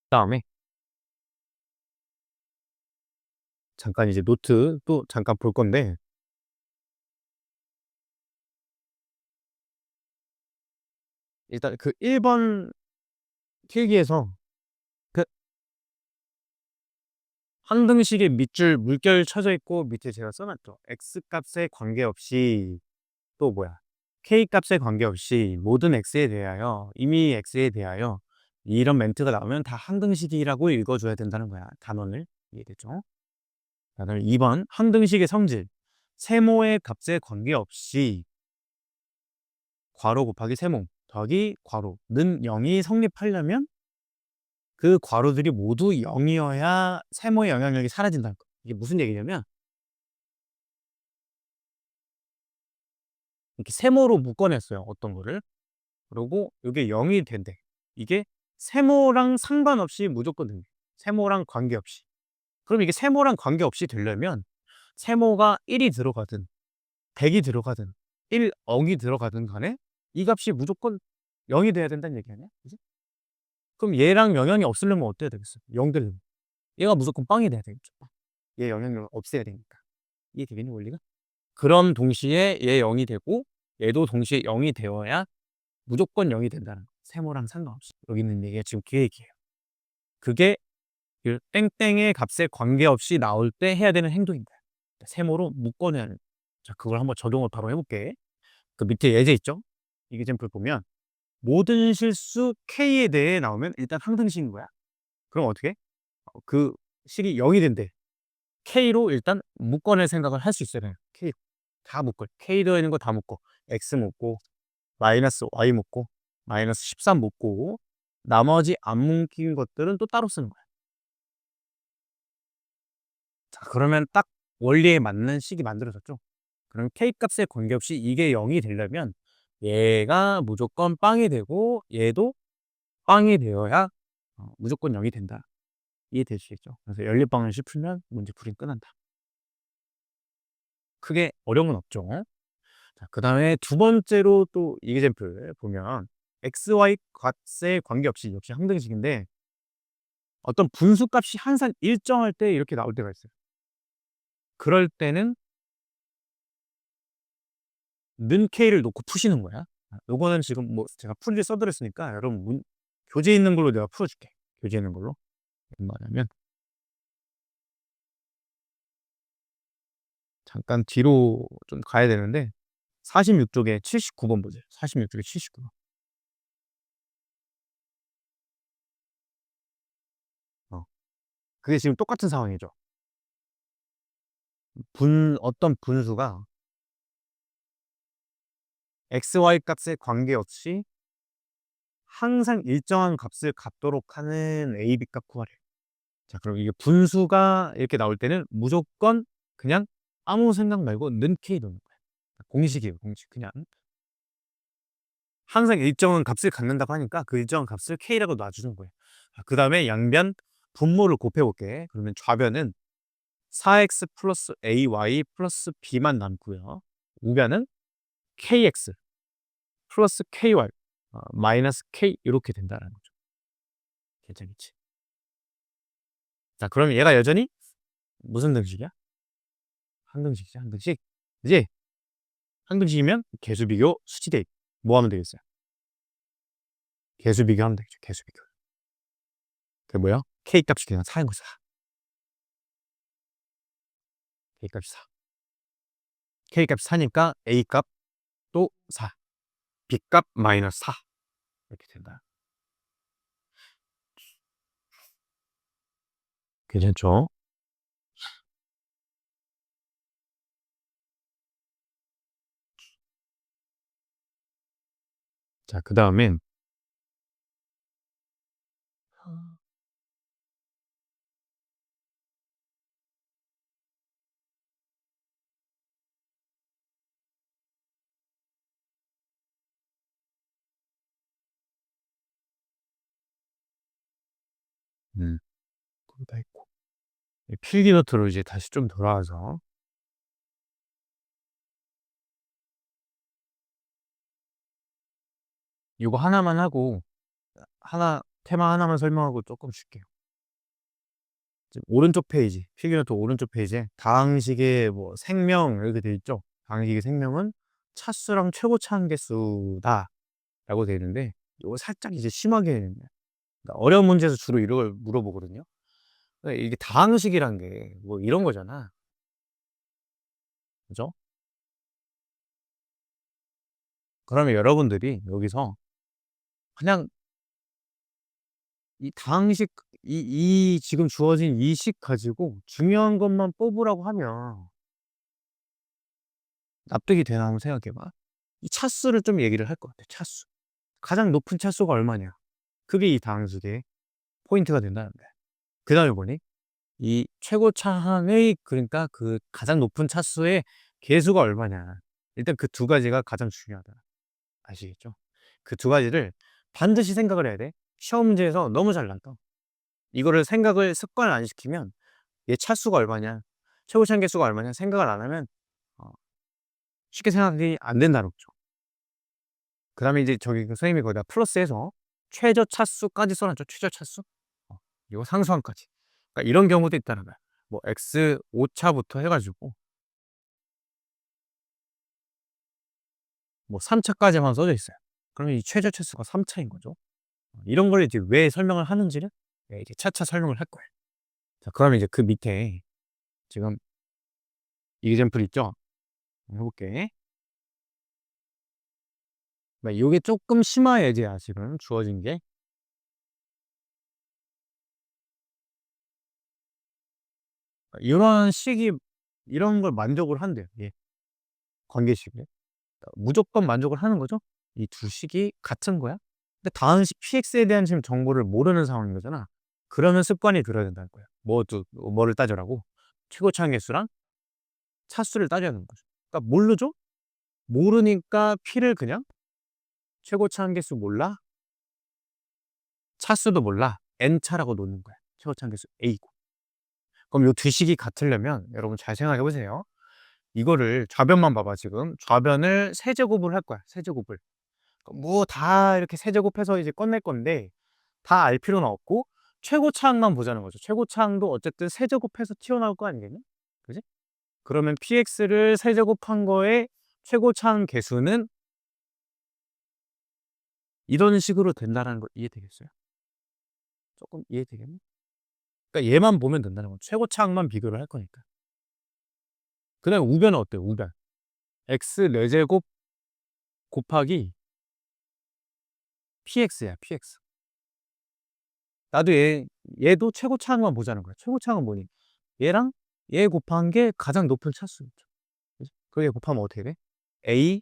그다음에 잠깐 이제 노트 또 잠깐 볼 건데 일단 그 1번 필기에서 그 항등식의 밑줄 물결 쳐져 있고 밑에 제가 써 놨죠. x 값에 관계없이 또 뭐야 k 값에 관계없이 모든 x에 대하여 이미 x에 대하여 이런 멘트가 나오면 다 항등식이라고 읽어 줘야 된다는 거야. 단원을. 이해됐죠? 그다음에 2번 항등식의 성질 세모의 값에 관계없이 괄호 곱하기 세모 더하기 괄호는 0이 성립하려면 그 괄호들이 모두 0이어야 세모의 영향력이 사라진다는 거. 이게 무슨 얘기냐면 이렇게 세모로 묶어 냈어요, 어떤 거를. 그러고 요게 0이 된대. 이게 세모랑 상관없이 무조건 된대. 세모랑 관계없이. 그럼 이게 세모랑 관계없이 되려면 세모가 1이 들어가든 100이 들어가든 1억이 들어가든 간에 이 값이 무조건 0이 돼야 된다는 얘기 아니야? 그지? 그럼 얘랑 영향이 없으려면 어때야 되겠어? 0 되려면. 얘가 무조건 빵이 돼야 되겠죠. 빵. 얘 영향력을 없애야 되니까. 이해되겠니 원리가? 그런 동시에 얘 0이 되고 얘도 동시에 0이 되어야 무조건 0이 된다는 거. 세모랑 상관없이. 여기 있는 얘기가 지금 그 얘기예요. 그게 그 땡땡의 값에 관계없이 나올 때 해야 되는 행동입니다. 세모로 묶어내야 하는. 자, 그걸 한번 적용을 바로 해볼게. 그 밑에 예제 있죠? 이 샘플 보면 모든 실수 K에 대해 나오면 일단 항등식인 거야. 그럼 어떻게? 그 식이 0이 된대. K로 일단 묶어낼 생각을 할 수 있어야 돼요. K 다 묶어. K 들어있는 거 다 묶어. X 묶고 마이너스 Y 묶고 마이너스 13 묶고 나머지 안 묶인 것들은 또 따로 쓰는 거야. 자, 그러면 딱 원리에 맞는 식이 만들어졌죠. 그럼 K 값에 관계없이 이게 0이 되려면 얘가 무조건 빵이 되고 얘도 빵이 되어야 무조건 0이 된다. 이해되시겠죠? 그래서 연립방정식 풀면 문제 풀이 끝난다. 크게 어려움은 없죠. 자, 그다음에 두 번째로 또 이그젬플 보면 XY 값에 관계없이 역시 항등식인데 어떤 분수값이 항상 일정할 때 이렇게 나올 때가 있어요. 그럴 때는 는 K를 놓고 푸시는 거야. 요거는 지금 뭐 제가 풀이를 써드렸으니까 여러분 교재 있는 걸로 내가 풀어줄게. 교재 있는 걸로. 무슨 말이냐면 잠깐 뒤로 좀 가야 되는데 46쪽에 79번 보세요. 46쪽에 79번. 어. 그게 지금 똑같은 상황이죠. 어떤 분수가 XY 값에 관계없이 항상 일정한 값을 갖도록 하는 A, B 값 구하래. 자, 그럼 이게 분수가 이렇게 나올 때는 무조건 그냥 아무 생각 말고 는 K 넣는 거야. 공식이에요, 공식. 그냥 항상 일정한 값을 갖는다고 하니까 그 일정한 값을 K라고 놔주는 거예요. 그 다음에 양변 분모를 곱해볼게. 그러면 좌변은 4x 플러스 ay 플러스 b만 남고요. 우변은 kx 플러스 ky 마이너스 k 이렇게 된다는 거죠. 괜찮겠지? 자, 그러면 얘가 여전히 무슨 등식이야? 항등식이지, 항등식. 이제 항등식이면 계수비교 수치대입. 뭐 하면 되겠어요? 계수비교 하면 되겠죠. 계수비교. 그게 뭐야? k 값이 그냥 4인 거죠. 4. k 값이 4. k 값이 4니까 a 값도 4. b 값 마이너스 4. 이렇게 된다. 괜찮죠? 자, 그 다음엔 그거 다 있고 필기 노트로 이제 다시 좀 돌아와서 이거 하나만 하고 하나 테마 하나만 설명하고 조금 쉴게요. 지금 오른쪽 페이지, 필기노트 오른쪽 페이지에 다항식의 뭐 생명 이렇게 돼 있죠. 다항식의 생명은 차수랑 최고차 한계수다라고 돼 있는데 이거 살짝 이제 심하게 그러니까 어려운 문제에서 주로 이런 걸 물어보거든요. 그러니까 이게 다항식이란 게 뭐 이런 거잖아. 그죠? 그러면 여러분들이 여기서 그냥 이 다항식 이 지금 주어진 이 식 가지고 중요한 것만 뽑으라고 하면 납득이 되나 한번 생각해 봐. 이 차수를 좀 얘기를 할 것 같아. 차수. 가장 높은 차수가 얼마냐. 그게 이 다항식의 포인트가 된다는 거야. 그다음에 뭐니? 이 최고차항의 그러니까 그 가장 높은 차수의 개수가 얼마냐. 일단 그 두 가지가 가장 중요하다. 아시겠죠? 그 두 가지를 반드시 생각을 해야 돼. 시험 문제에서 너무 잘 나와. 이거를 생각을 습관을 안 시키면 얘 차수가 얼마냐, 최고차항 개수가 얼마냐 생각을 안 하면 어 쉽게 생각이 안 된다는 거죠. 그다음에 이제 저기 그 선생님이 거기다 플러스해서 최저 차수까지 써 놨죠. 최저 차수. 요거 상수항까지. 그러니까 이런 경우도 있다는 거야. 뭐 x 5차부터 해 가지고 뭐 3차까지만 써져 있어요. 그러면 이 최저 차수가 3차인 거죠. 이런 걸 이제 왜 설명을 하는지를 이제 차차 설명을 할 거예요. 자, 그러면 이제 그 밑에 지금 이그젬플 있죠? 해 볼게. 요게 쪼끔 심화 예제야 지금 주어진 게. 이런 식이 이런 걸 만족을 한대요. 예. 관계식에. 무조건 만족을 하는 거죠. 이 두 식이 같은 거야. 근데 다항식 px에 대한 지금 정보를 모르는 상황인 거잖아. 그러면 습관이 들어야 된다는 거야. 뭐를 따져라고? 최고차항 개수랑 차수를 따져야 되는 거죠. 그러니까 모르죠? 모르니까 p를 그냥 최고차항 개수 몰라? 차수도 몰라. n차라고 놓는 거야. 최고차항 개수 a고. 그럼 요 두 식이 같으려면 여러분 잘 생각해 보세요. 이거를 좌변만 봐봐 지금. 좌변을 세제곱을 할 거야. 세제곱을. 뭐 다 이렇게 세제곱해서 이제 꺼낼 건데 다 알 필요는 없고 최고차항만 보자는 거죠. 최고차항도 어쨌든 세제곱해서 튀어나올 거 아니겠냐? 그지? 그러면 px를 세제곱한 거에 최고차항 개수는 이런 식으로 된다는 거 이해되겠어요? 조금 이해되겠니? 그러니까 얘만 보면 된다는 거죠. 최고차항만 비교를 할 거니까. 그다음에 우변은 어때요? 우변. x 4제곱 곱하기 px야, px. 나도 얘도 최고차항만 보자는 거야. 최고차항은 뭐니? 얘랑 얘 곱한 게 가장 높은 차수죠. 그지? 그게 곱하면 어떻게 돼? a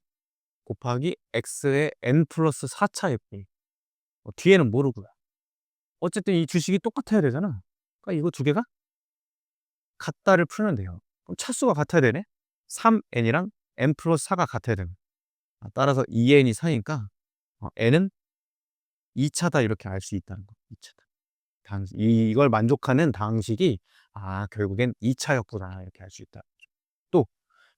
곱하기 x의 n 플러스 4차 fp. 뒤에는 모르고요. 어쨌든 이 주식이 똑같아야 되잖아. 그러니까 이거 두 개가 같다를 풀면 돼요. 그럼 차수가 같아야 되네? 3n이랑 n 플러스 4가 같아야 되는 따라서 2n이 4니까 n은 2차다 이렇게 알 수 있다는 거. 2차다. 이걸 만족하는 다항식이 결국엔 2차였구나 이렇게 알 수 있다. 또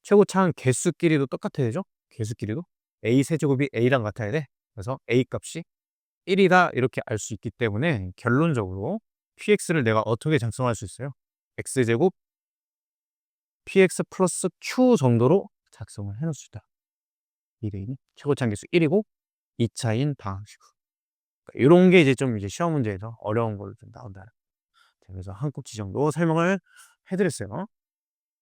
최고차항 개수끼리도 똑같아야 되죠? 개수끼리도 a 세제곱이 a랑 같아야 돼. 그래서 a 값이 1이다 이렇게 알 수 있기 때문에 결론적으로 px를 내가 어떻게 작성할 수 있어요? x제곱 px 플러스 q 정도로 작성을 해놓을 수 있다. 2대2는 최고차항 개수 1이고 2차인 다항식. 이런 게 이제 좀 이제 시험 문제에서 어려운 걸로 좀 나온다. 그래서 한 꼭지 정도 설명을 해드렸어요.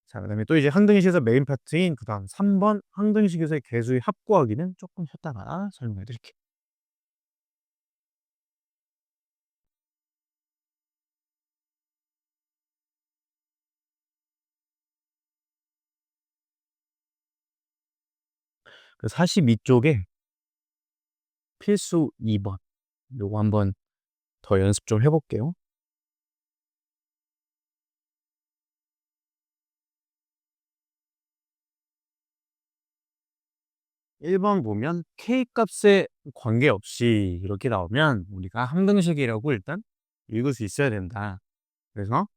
자, 그다음에 또 이제 항등식에서 메인 파트인 그다음 3번 항등식에서의 개수의 합 구하기는 조금 쉬었다가 설명해 드릴게요. 그 42쪽에 필수 2번 요거 한번 더 연습 좀 해볼게요. 1번 보면 K값에 관계없이 이렇게 나오면 우리가 항등식이라고 일단 읽을 수 있어야 된다. 그래서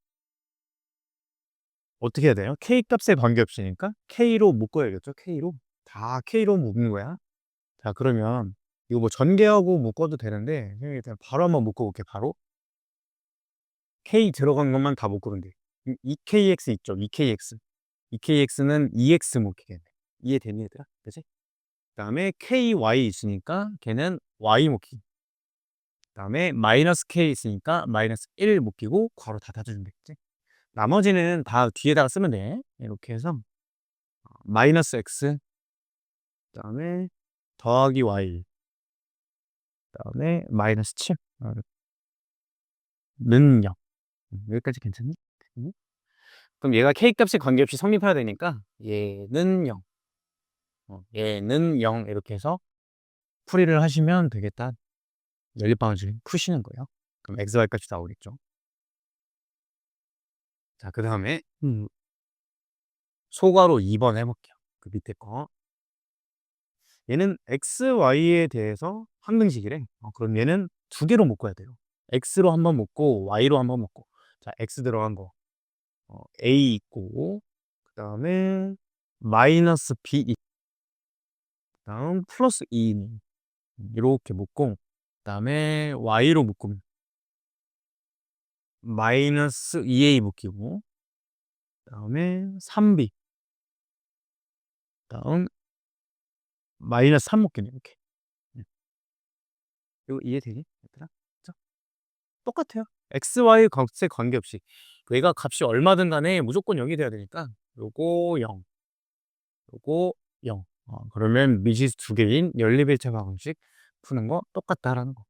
어떻게 해야 돼요? K값에 관계없이니까 K로 묶어야겠죠? K로. 다 K로 묶는 거야. 자, 그러면 이거 뭐 전개하고 묶어도 되는데 그냥 일단 바로 한번 묶어 볼게 바로. K 들어간 것만 다 묶으면 돼. EKX 있죠? EKX. EKX는 EX 묶이겠네. 이해되니 얘들아? 그치? 그다음에 KY 있으니까 걔는 Y 묶기. 그다음에 마이너스 K 있으니까 마이너스 1 묶이고 괄호 다 닫아주면 되겠지? 나머지는 다 뒤에다가 쓰면 돼. 이렇게 해서 마이너스 X 그다음에 더하기 Y 그다음에 마이너스 7 는 0. 여기까지 괜찮니? 그럼 얘가 K 값에 관계없이 성립해야 되니까 얘는 0 얘는 0 이렇게 해서 풀이를 하시면 되겠다. 연립방정식 푸시는 거예요. 그럼 x, y 값이 나오겠죠. 자, 그 다음에 소괄호 2번 해볼게요. 그 밑에 거. 얘는 x, y에 대해서 항등식이래. 그럼 얘는 두 개로 묶어야 돼요. x로 한번 묶고 y로 한번 묶고. 자, x 들어간 거 a 있고 그 다음에 마이너스 b 다음 플러스 2 이렇게 묶고 그 다음에 y로 묶으면 마이너스 2a 묶이고 그 다음에 3b 다음 마이너스 3 묶이네 이렇게. 이거 이해되니? 얘들아? 그죠? 똑같아요. x, y 값에 관계없이 얘가 값이 얼마든 간에 무조건 0이 돼야 되니까 요거 0 요거 0 그러면 미지수 두 개인 연립일체 방정식 푸는 거 똑같다라는 거.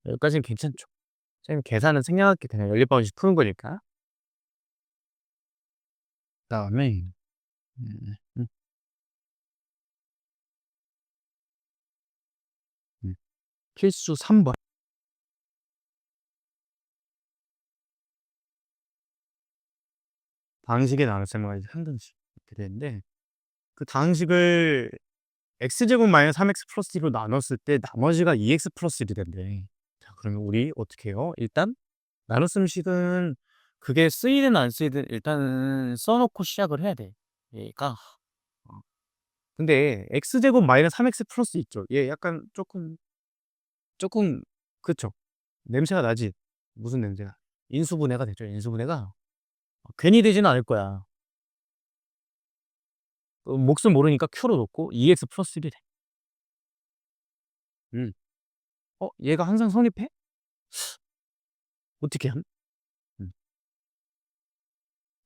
여기까지는 괜찮죠? 선생님 계산은 생략할게. 그냥 연립방정식 푸는 거니까. 그다음에 음, 필수 3번 방식에 나눴으면 항등식 이렇게 되는데 그 방식을 x제곱 마이너스 3x 플러스 1로 나눴을 때 나머지가 2x 플러스 1이 된대. 자, 그러면 우리 어떻게 해요? 일단 나눗셈식은 그게 쓰이든 안 쓰이든 일단은 써놓고 시작을 해야 돼. 얘가 근데 x제곱 마이너스 3x 플러스 있죠. 얘 약간 조금 그쵸? 냄새가 나지? 무슨 냄새가? 인수분해가 되죠. 인수분해가 괜히 되지는 않을 거야. 몫은 모르니까 q로 놓고 2x 플러스 1이래. 얘가 항상 성립해? 어떻게 함? 음.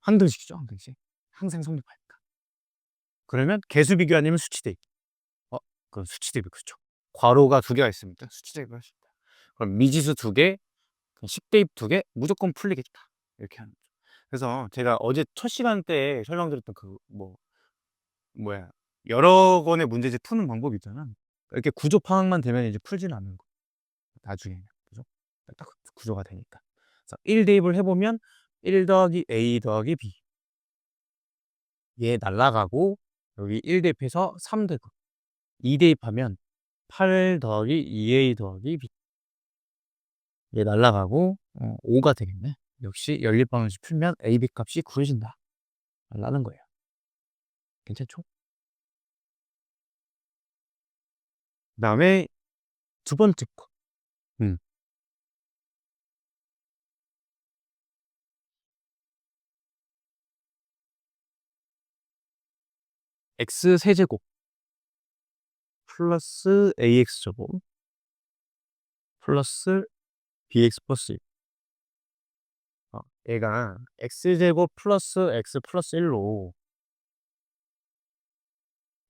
항등식이죠, 항등식. 항상 성립하니까. 그러면 개수 비교 아니면 수치 대입. 그럼 수치 대입 그렇죠. 괄호가 두 개가 있습니다. 수치 대입을 할 수 있다. 그럼 미지수 두 개, 식대입 두 개, 무조건 풀리겠다. 이렇게 하는 거죠. 그래서 제가 어제 첫 시간 때 설명드렸던 뭐야, 여러 권의 문제집 푸는 방법 있잖아. 이렇게 구조 파악만 되면 이제 풀지는 않는 거. 나중에. 그죠? 딱 구조가 되니까. 그래서 1 대입을 해보면 1 더하기 A 더하기 B. 얘 날라가고 여기 1 대입해서 3 되고 2 대입하면 8 더하기 2A 더하기 B. 얘 날라가고 5가 되겠네. 역시 연립방정식 풀면 A, B 값이 구해진다. 라는 거예요. 괜찮죠? 그 다음에 두 번째 거. 음. x 세제곱 플러스 ax 제곱 플러스 bx 플러스 1. 얘가 x제곱 플러스 x 플러스 1로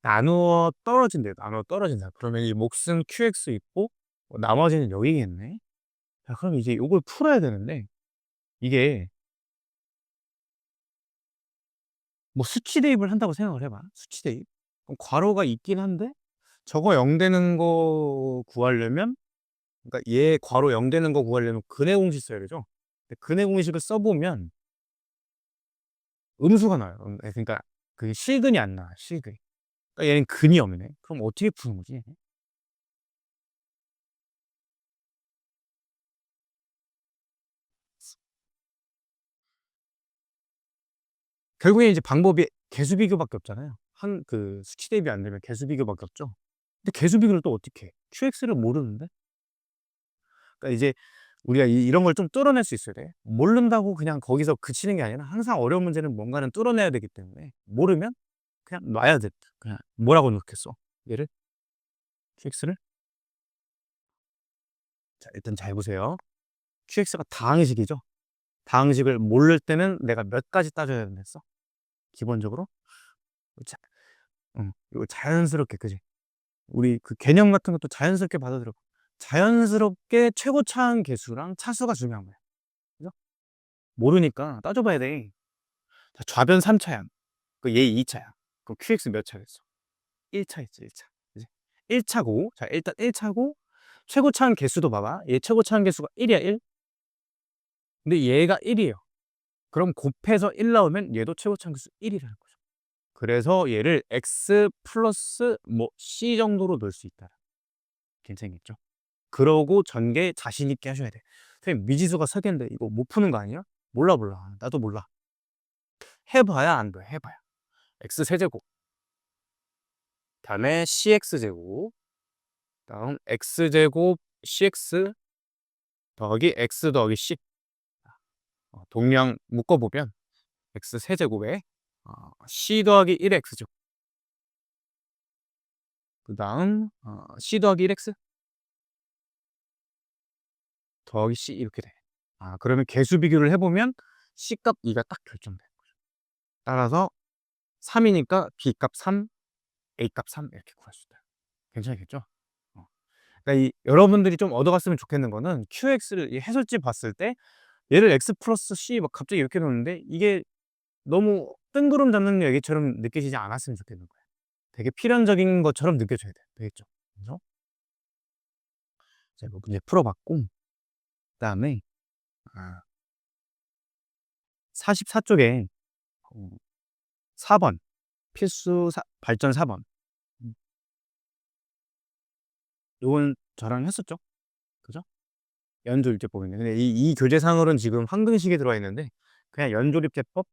나누어 떨어진대요. 나누어 떨어진다. 그러면 이 몫은 qx 있고 나머지는 여기겠네. 자, 그럼 이제 이걸 풀어야 되는데 이게 뭐 수치 대입을 한다고 생각을 해봐. 수치 대입. 그럼 괄호가 있긴 한데 저거 0 되는 거 구하려면 그러니까 얘 괄호 0 되는 거 구하려면 근해 공식 써야 되죠. 근데 근해 공식을 써보면 음수가 나요. 그러니까 그 실근이 안 나. 실근. 그러니까 얘는 근이 없네. 그럼 어떻게 푸는 거지? 결국에 이제 방법이 개수 비교밖에 없잖아요. 한 그 수치 대입이 안 되면 개수 비교밖에 없죠. 근데 개수 비교를 또 어떻게 해? QX를 모르는데? 그러니까 이제 우리가 이런 걸 좀 뚫어낼 수 있어야 돼. 모른다고 그냥 거기서 그치는 게 아니라 항상 어려운 문제는 뭔가는 뚫어내야 되기 때문에 모르면 그냥 놔야 돼. 그냥 뭐라고 넣겠어? 얘를 QX를 자, 일단 잘 보세요. QX가 다항식이죠. 다항식을 모를 때는 내가 몇 가지 따져야 된댔어? 기본적으로 자, 이거 자연스럽게 그지? 우리 그 개념 같은 것도 자연스럽게 받아들여. 자연스럽게 최고차항 계수랑 차수가 중요한 거야. 그죠? 모르니까 따져봐야 돼. 자, 좌변 3차야. 그 얘 2차야. 그럼 QX 몇 차겠어? 1차 있지, 1차. 그지? 1차고, 자, 일단 1차고, 최고차항 개수도 봐봐. 얘 최고차항 개수가 1이야, 1. 근데 얘가 1이에요. 그럼 곱해서 1 나오면 얘도 최고차항 개수 1이라는 거죠. 그래서 얘를 x 플러스 뭐 c 정도로 넣을 수 있다. 괜찮겠죠? 그러고 전개 자신 있게 하셔야 돼. 선생님 미지수가 3개인데 이거 못 푸는 거 아니야? 몰라. 나도 몰라. 해봐야 안 돼. 해봐야. x 세제곱 다음에 cx제곱 다음 x제곱 cx 더하기 x 더하기 c 동량 묶어보면 x 세제곱에 c 더하기 1x제곱 그 다음 c 더하기 1x 더하기 c 이렇게 돼. 그러면 개수 비교를 해보면 C값 2가 딱 결정돼. 따라서 3이니까 B값 3, A값 3 이렇게 구할 수 있다. 괜찮겠죠? 그러니까 여러분들이 좀 얻어갔으면 좋겠는 거는 QX를 이 해설집 봤을 때 얘를 X 플러스 C 막 갑자기 이렇게 놓는데 이게 너무 뜬구름 잡는 얘기처럼 느껴지지 않았으면 좋겠는 거예요. 되게 필연적인 것처럼 느껴져야 돼. 되겠죠? 그죠? 자, 이거 문제 풀어봤고 그다음에 44쪽에 4번 필수 발전 4번 요건 저랑 했었죠? 그죠? 연조립제법인데 근데 이 교재상으로는 지금 황등식이 들어와 있는데 그냥 연조립제법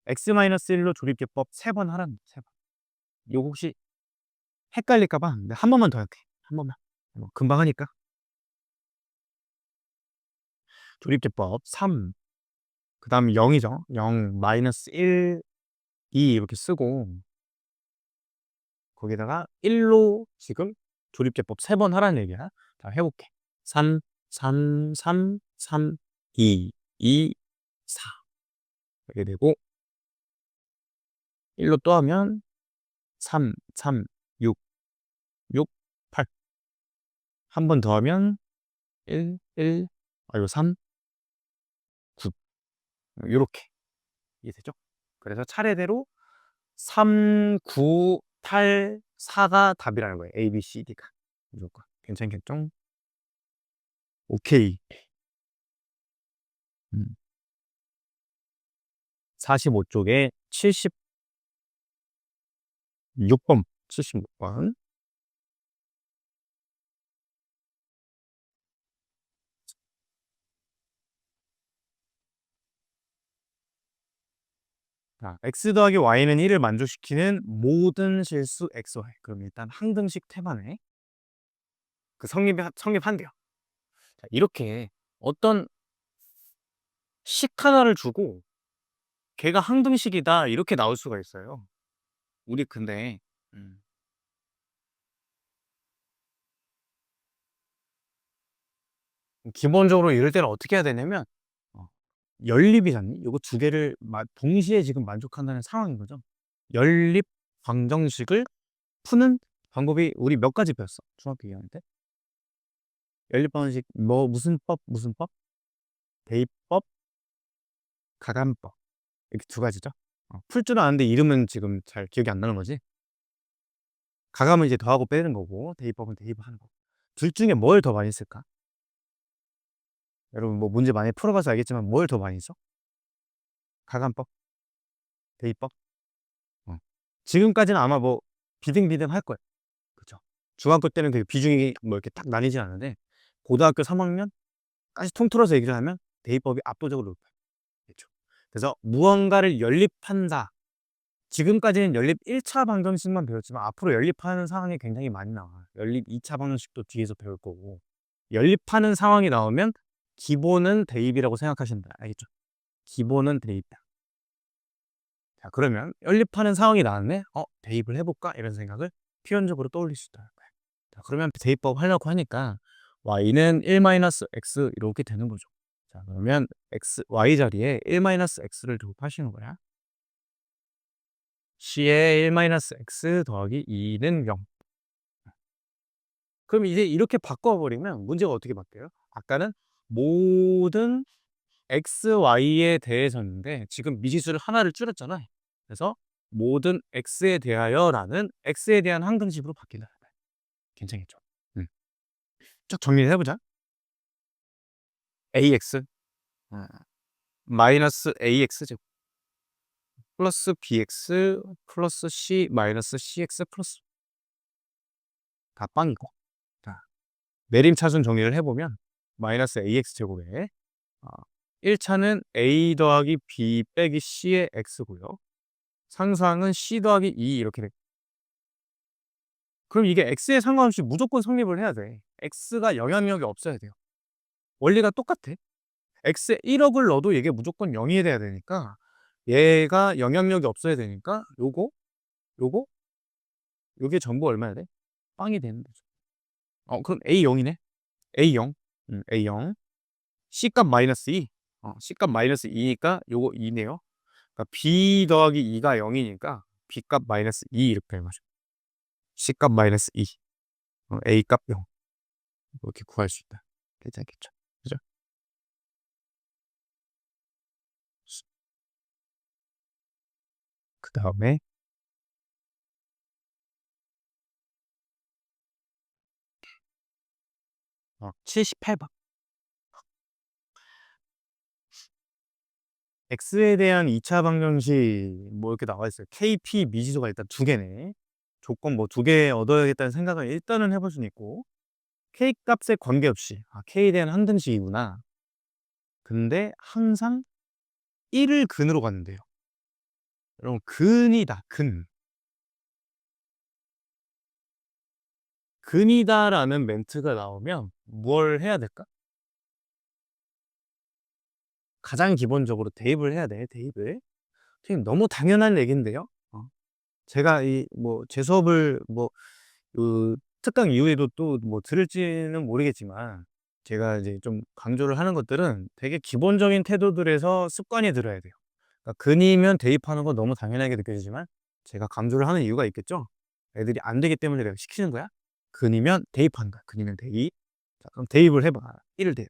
x-1로 조립제법 3번 하라는 3번. 이거 혹시 헷갈릴까 봐 한 번만 더 할게. 한 번만. 금방 하니까. 조립제법 3 그다음 0이죠. 0 마이너스 1 2 이렇게 쓰고 거기다가 1로 지금 조립제법 3번 하라는 얘기야. 다 해볼게. 3 3 3 3 2 2 4 이렇게 되고 1로 또 하면 3 3 6 6 8 한 번 더 하면 1 1 이거 3 9 요렇게 이해되죠? 그래서 차례대로 3 9 8 4가 답이라는 거예요. A, B, C, D가 무조건 괜찮겠죠? 오케이. 45쪽에 76번 76번 x 더하기 y는 1을 만족시키는 모든 실수 xy. 그럼 일단 항등식 테마네. 그 성립한대요. 자, 이렇게 어떤 식 하나를 주고 걔가 항등식이다 이렇게 나올 수가 있어요. 우리 근데 기본적으로 이럴 때는 어떻게 해야 되냐면 연립이잖니? 요거 두 개를 동시에 지금 만족한다는 상황인 거죠. 연립 방정식을 푸는 방법이 우리 몇 가지 배웠어? 중학교 2학년 때? 연립 방정식 뭐 무슨 법? 대입법, 가감법 이렇게 두 가지죠. 풀 줄 아는데 이름은 지금 잘 기억이 안 나는 거지. 가감은 이제 더하고 빼는 거고 대입법은 대입하는 거고. 둘 중에 뭘 더 많이 쓸까? 여러분 뭐 문제 많이 풀어봐서 알겠지만 뭘 더 많이 써? 가감법? 대입법? 지금까지는 아마 뭐 비등비등 할 거예요. 그죠? 중학교 때는 그 비중이 뭐 이렇게 딱 나뉘지 않는데 고등학교 3학년까지 통틀어서 얘기를 하면 대입법이 압도적으로 높아요. 그렇죠? 그래서 무언가를 연립한다. 지금까지는 연립 1차 방정식만 배웠지만 앞으로 연립하는 상황이 굉장히 많이 나와요. 연립 2차 방정식도 뒤에서 배울 거고. 연립하는 상황이 나오면 기본은 대입이라고 생각하시면 돼요. 알겠죠? 기본은 대입이다. 자, 그러면 연립하는 상황이 나왔네? 대입을 해볼까? 이런 생각을 필연적으로 떠올릴 수 있다. 자, 그러면 대입법 하려고 하니까 y는 1-x 이렇게 되는 거죠. 자, 그러면 y 자리에 1-x를 대입하시는 거야. c에 1-x 더하기 2는 0. 그럼 이제 이렇게 바꿔버리면 문제가 어떻게 바뀌어요? 아까는 모든 xy에 대해서인데 지금 미지수를 하나를 줄였잖아. 그래서 모든 x에 대하여라는 x에 대한 항등식으로 바뀐다. 괜찮겠죠? 쭉 정리를 해보자. ax 마이너스 ax 제곱 플러스 bx 플러스 c 마이너스 cx 플러스 다 빵이고. 자, 내림차순 정리를 해보면 마이너스 ax 제곱에 1차는 a 더하기 b 빼기 c의 x고요. 상수항은 c 더하기 2 이렇게 돼. 그럼 이게 x에 상관없이 무조건 성립을 해야 돼. x가 영향력이 없어야 돼요. 원리가 똑같아. x에 1억을 넣어도 이게 무조건 0이 돼야 되니까 얘가 영향력이 없어야 되니까 요거 요게 전부 얼마야 돼? 빵이 되는 거죠. 그럼 a0이네. a0 a0 c값 마이너스 2 c값 마이너스 2니까 요거 2네요. 그러니까 b 더하기 2가 0이니까 b값 마이너스 2 이렇게 되는 거죠. c값 마이너스 2 a값 0 이렇게 구할 수 있다. 괜찮겠죠? 그죠? 그 다음에 78번 x에 대한 2차 방정식 뭐 이렇게 나와 있어요. kp 미지수가 일단 두 개네. 조건 뭐 두 개 얻어야겠다는 생각을 일단은 해볼 수는 있고 k 값에 관계없이 k에 대한 항등식이구나. 근데 항상 1을 근으로 갔는데요. 여러분 근이다 근. 근이다라는 멘트가 나오면 뭘 해야 될까? 가장 기본적으로 대입을 해야 돼. 대입을. 선생님 너무 당연한 얘기인데요. 제가 제 수업을 그 특강 이후에도 또 들을지는 모르겠지만 제가 이제 좀 강조를 하는 것들은 되게 기본적인 태도들에서 습관이 들어야 돼요. 그러니까 근이면 대입하는 건 너무 당연하게 느껴지지만 제가 강조를 하는 이유가 있겠죠. 애들이 안 되기 때문에 내가 시키는 거야. 근이면 대입하는 거야. 근이면 대입. 자, 그럼 대입을 해봐. 1을 대입.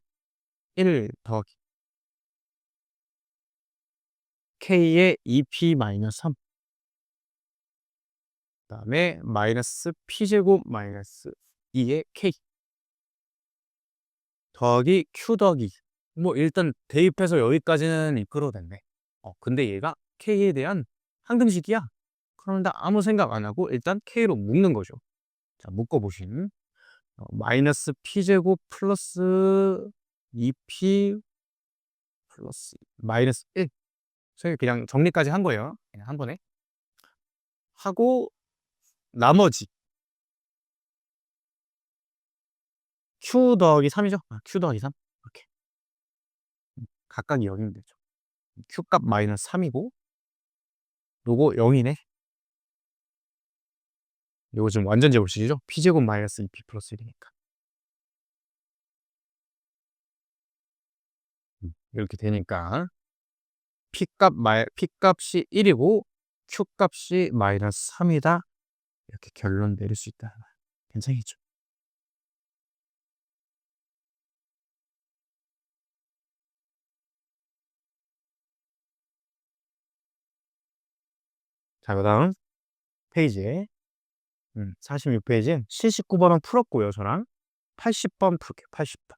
1 더하기 k의 2p-3 그다음에 마이너스 p제곱 마이너스 2의 k 더하기 q 더하기 일단 대입해서 여기까지는 이끌어냈네. 근데 얘가 k에 대한 항등식이야. 그런데 아무 생각 안 하고 일단 k로 묶는 거죠. 자, 묶어보신 마이너스 p제곱 플러스 2p 플러스 마이너스 1 저희 그냥 정리까지 한 거예요. 그냥 한 번에 하고 나머지 q 더하기 3이죠. q 더하기 3 이렇게 각각이 0이면 되죠. q 값 마이너스 3이고 요거 0이네. 요거 지금 완전 제곱식이죠. p제곱 마이너스 2p 플러스 1이니까 이렇게 되니까 p값이 1이고 q값이 마이너스 3이다. 이렇게 결론 내릴 수 있다. 괜찮겠죠? 자, 그 다음 페이지에 46페이지엔 79번은 풀었고요. 저랑 80번 풀게요. 80번.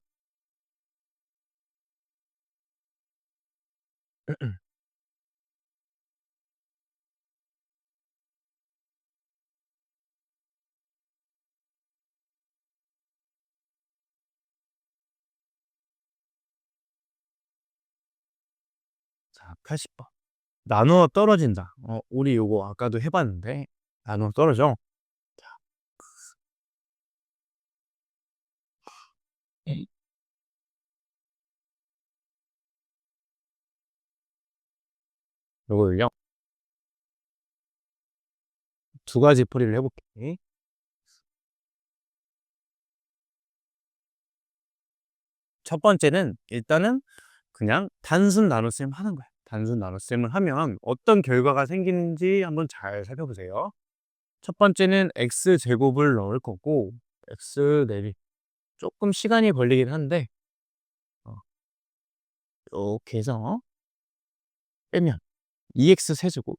자, 80번. 나누어 떨어진다. 우리 요거 아까도 해 봤는데 나누어 떨어져. 자, 음. 요거를요. 두 가지 풀이를 해 볼게. 첫 번째는 일단은 그냥 단순 나눗셈 하는 거야. 단순 나눗셈을 하면 어떤 결과가 생기는지 한번 잘 살펴보세요. 첫 번째는 x제곱을 넣을 거고 x 대비 조금 시간이 걸리긴 한데 어 요렇게 해서 빼면 2x 세제곱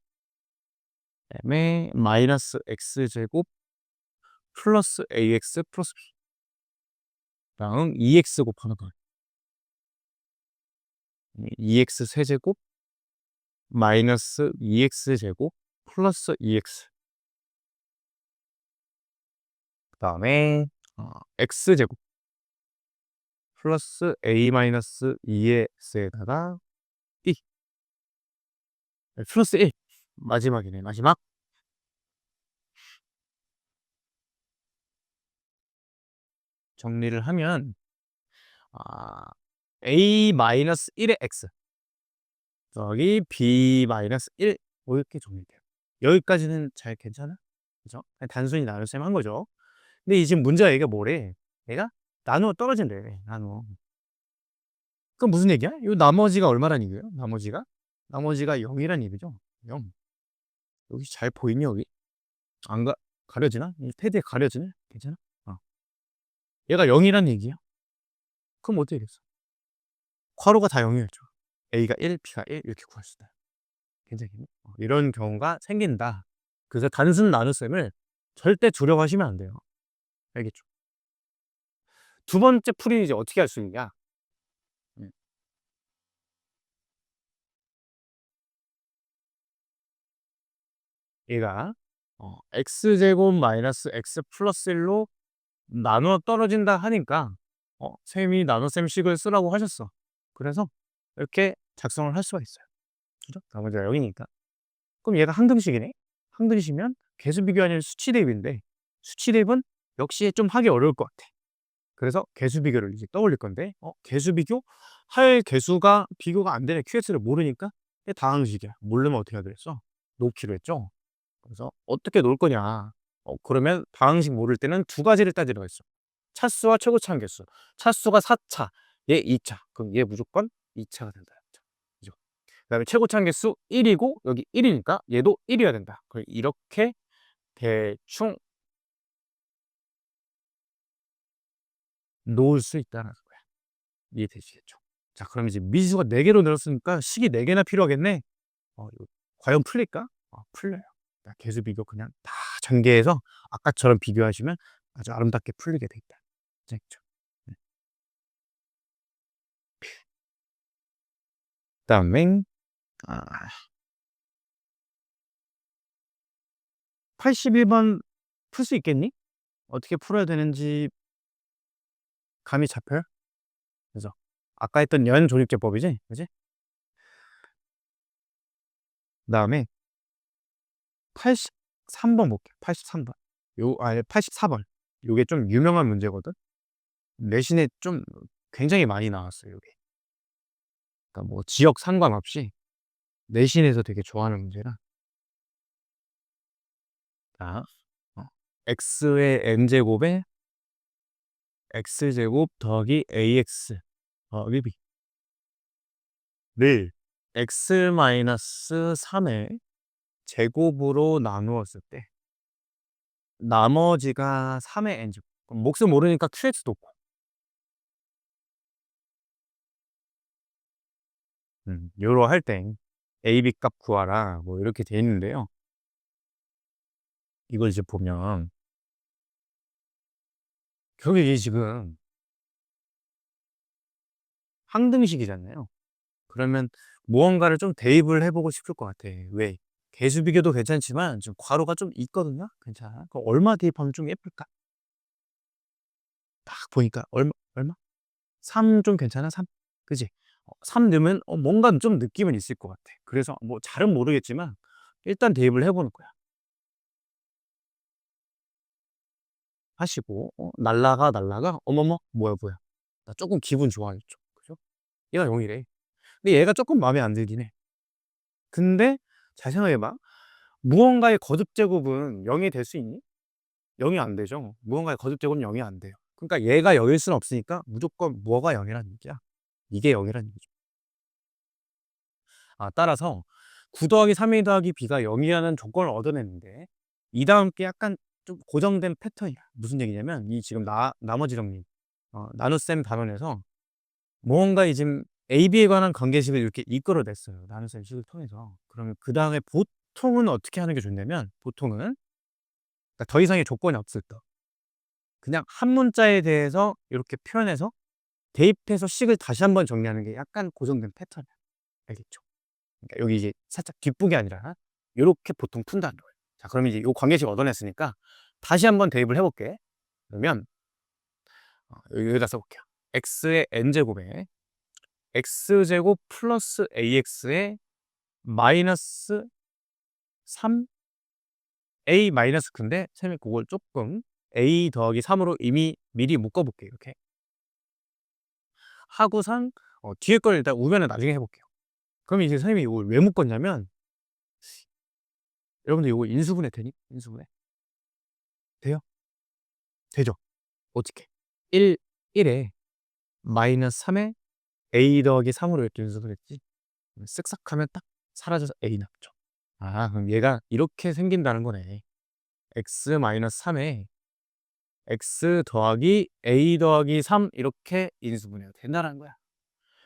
그다음에 마이너스 x제곱 플러스 ax 플러스 b랑 2x 곱하는 거 2x 세제곱 마이너스 2x 제곱 플러스 2x 그다음에 x 제곱 플러스 a 마이너스 2의 x에다가 b 플러스 1 마지막이네. 마지막 정리를 하면 아 a 마이너스 1의 x 더하기 b 마이너스 1 이렇게 정리돼요. 여기까지는 잘 괜찮아? 그죠? 그냥 단순히 나눗셈 한 거죠. 근데 이 지금 문제가 얘가 뭐래? 얘가 나누어 떨어진대. 나누어. 그럼 무슨 얘기야? 요 나머지가 얼마란 얘기예요? 나머지가 0이란 얘기죠. 0. 여기 잘 보이니 여기? 안 가려지나? 이 패드에 가려지네? 괜찮아? 얘가 0이란 얘기야. 그럼 어떻게 되겠어? 괄호가 다 0이었죠. A가 1, B가 1 이렇게 구할 수 있다. 괜찮겠니? 이런 경우가 생긴다. 그래서 단순 나눗셈을 절대 두려워하시면 안 돼요. 알겠죠? 두 번째 풀이 이제 어떻게 할 수 있냐? 음. 얘가 x제곱 마이너스 x 플러스 1로 나누어 떨어진다 하니까 쌤이 나눗셈식을 쓰라고 하셨어. 그래서 이렇게 작성을 할 수가 있어요. 그죠? 나머지가 0이니까. 그럼 얘가 항등식이네? 항등식이면 개수 비교 아닌 수치 대입인데 수치 대입은 역시 좀 하기 어려울 것 같아. 그래서 개수 비교를 이제 떠올릴 건데 개수 비교? 할 개수가 비교가 안 되는 QS를 모르니까 얘 다항식이야. 모르면 어떻게 해야 되겠어? 놓기로 했죠. 그래서 어떻게 놓을 거냐? 그러면 다항식 모를 때는 두 가지를 따지라고 했어. 차수와 최고차항 개수. 차수가 4차, 얘 2차. 그럼 얘 무조건 2차가 된다. 그죠? 그다음에 최고차항 개수 1이고 여기 1이니까 얘도 1이어야 된다. 그럼 이렇게 대충 놓을 수 있다는 거야. 이해되시겠죠? 자, 그럼 이제 미지수가 4개로 늘었으니까 식이 4개나 필요하겠네. 이거 과연 풀릴까? 풀려요. 자, 개수 비교 그냥 다 전개해서 아까처럼 비교하시면 아주 아름답게 풀리게 돼 있다. 알겠죠? 네. 그다음에 아 81번 풀 수 있겠니? 어떻게 풀어야 되는지 감이 잡혀요? 그죠? 아까 했던 연조립제법이지? 그지? 그다음에 83번 볼게요. 83번. 84번. 요게 좀 유명한 문제거든. 내신에 좀 굉장히 많이 나왔어요, 요게. 그러니까 뭐 지역 상관없이 내신에서 되게 좋아하는 문제라. 자, x의 n제곱에 x제곱 더하기 ax 더하기 b를 x 마이너스 3의 제곱으로 나누었을 때 나머지가 3의 n제곱. 그럼 몫을 모르니까 qx도 없고. 요로 할 때 a, b 값 구하라 뭐 이렇게 돼 있는데요. 이걸 이제 보면 결국에 이게 지금 항등식이잖아요. 그러면 무언가를 좀 대입을 해 보고 싶을 것 같아. 왜? 개수 비교도 괜찮지만 좀 괄호가 좀 있거든요. 괜찮아. 그럼 얼마 대입하면 좀 예쁠까? 딱 보니까 얼마? 3 좀 괜찮아? 3? 그지? 3 넣으면 뭔가 좀 느낌은 있을 것 같아. 그래서 뭐 잘은 모르겠지만 일단 대입을 해 보는 거야. 하시고 날라가 어머머 뭐야, 뭐야. 나 쪼끔 기분 좋아졌죠. 그죠? 얘가 0 이래. 근데 얘가 쪼끔 마음에 안 들긴 해. 근데 잘 생각해 봐. 무언가의 거듭 제곱은 0이 될 수 있니? 0이 안 되죠. 무언가의 거듭 제곱은 0이 안 돼요. 그러니까 얘가 0일 수는 없으니까 무조건 뭐가 0이라는 얘기야? 이게 0이라는 얘기죠. 따라서 9 더하기 3a 더하기 b가 0이라는 조건을 얻어냈는데 이 다음 게 약간 좀 고정된 패턴이야. 무슨 얘기냐면 이 지금 나머지 정리 나눗셈 단원에서 무언가 지금 AB에 관한 관계식을 이렇게 이끌어냈어요. 나눗셈 식을 통해서. 그러면 그다음에 보통은 어떻게 하는 게 좋냐면 보통은 그러니까 더 이상의 조건이 없을 때 그냥 한 문자에 대해서 이렇게 표현해서 대입해서 식을 다시 한번 정리하는 게 약간 고정된 패턴이야. 알겠죠? 그러니까 여기 이제 살짝 뒷북이 아니라 요렇게 보통 푼다는 거예요. 자, 그럼 이제 요 관계식 얻어냈으니까 다시 한번 대입을 해 볼게. 그러면 여기다 써 볼게요. x의 n제곱에 x제곱 플러스 ax의 마이너스 3a 마이너스 근데 쌤이 그걸 조금 a 더하기 3으로 이미 미리 묶어 볼게요. 이렇게. 하고선 뒤에 걸 일단 우변을 나중에 해 볼게요. 그럼 이제 선생님이 이걸 왜 묶었냐면 여러분들 이거 인수분해 되니? 인수분해? 돼요? 되죠? 어떻게? 1에 마이너스 3에 a 더하기 3으로 이렇게 인수분했지? 쓱싹 하면 딱 사라져서 a 남죠. 그럼 얘가 이렇게 생긴다는 거네. x 마이너스 3에 x 더하기 a 더하기 3 이렇게 인수분해가 된다는 거야.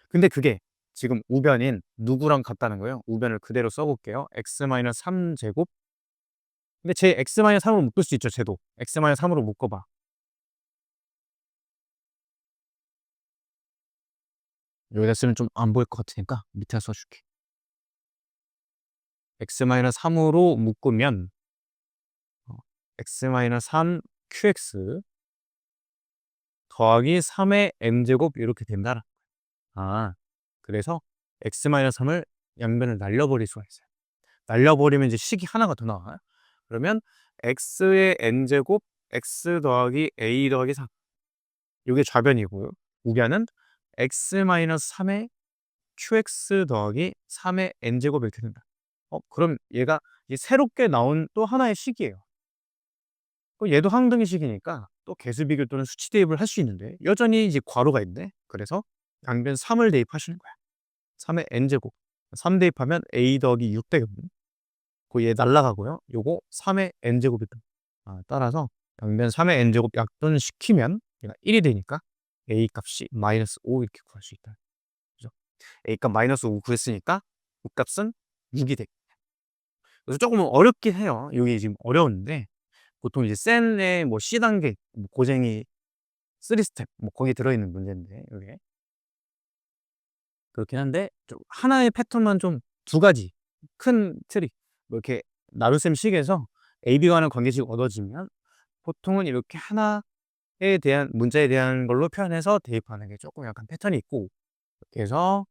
근데 그게 지금 우변인 누구랑 같다는 거예요? 우변을 그대로 써 볼게요. x 마이너스 3 제곱 근데 제 x 마이너스 3으로 묶을 수 있죠, 쟤도. x 마이너스 3으로 묶어 봐. 여기다 쓰면 좀 안 보일 것 같으니까 밑에 써 줄게. x 마이너스 3으로 묶으면 x 마이너스 3 qx 더하기 3의 n제곱 이렇게 된다. 그래서 x 마이너스 3을 양변을 날려버릴 수가 있어요. 날려버리면 이제 식이 하나가 더 나와요. 그러면 x의 n제곱 x 더하기 a 더하기 3 요게 좌변이고요. 우변은 x 마이너스 3의 qx 더하기 3의 n제곱 이렇게 된다. 그럼 얘가 이제 새롭게 나온 또 하나의 식이에요. 얘도 항등의 식이니까 또 개수 비교 또는 수치 대입을 할 수 있는데 여전히 이제 괄호가 있네. 그래서 양변 3을 대입하시는 거야. 3의 n제곱 3 대입하면 a 더하기 6 되거든요. 얘 날라가고요. 요거 3의 n제곱이 다. 따라서 양변 3의 n제곱 약분시키면 얘가 1이 되니까 a 값이 마이너스 5 이렇게 구할 수 있다. 그죠? a 값 마이너스 5 구했으니까 u 값은 6이 돼. 그래서 조금 어렵긴 해요. 이게 지금 어려운데 보통 이제 센의 뭐 C 단계, 뭐 고쟁이 3 스텝 뭐 거기에 들어있는 문제인데 이게 그렇긴 한데 좀 하나의 패턴만 좀 두 가지 큰 틀이 뭐 이렇게 나눗셈 식에서 AB가 하는 관계식 얻어지면 보통은 이렇게 하나에 대한 문자에 대한 걸로 표현해서 대입하는 게 조금 약간 패턴이 있고 이렇게 해서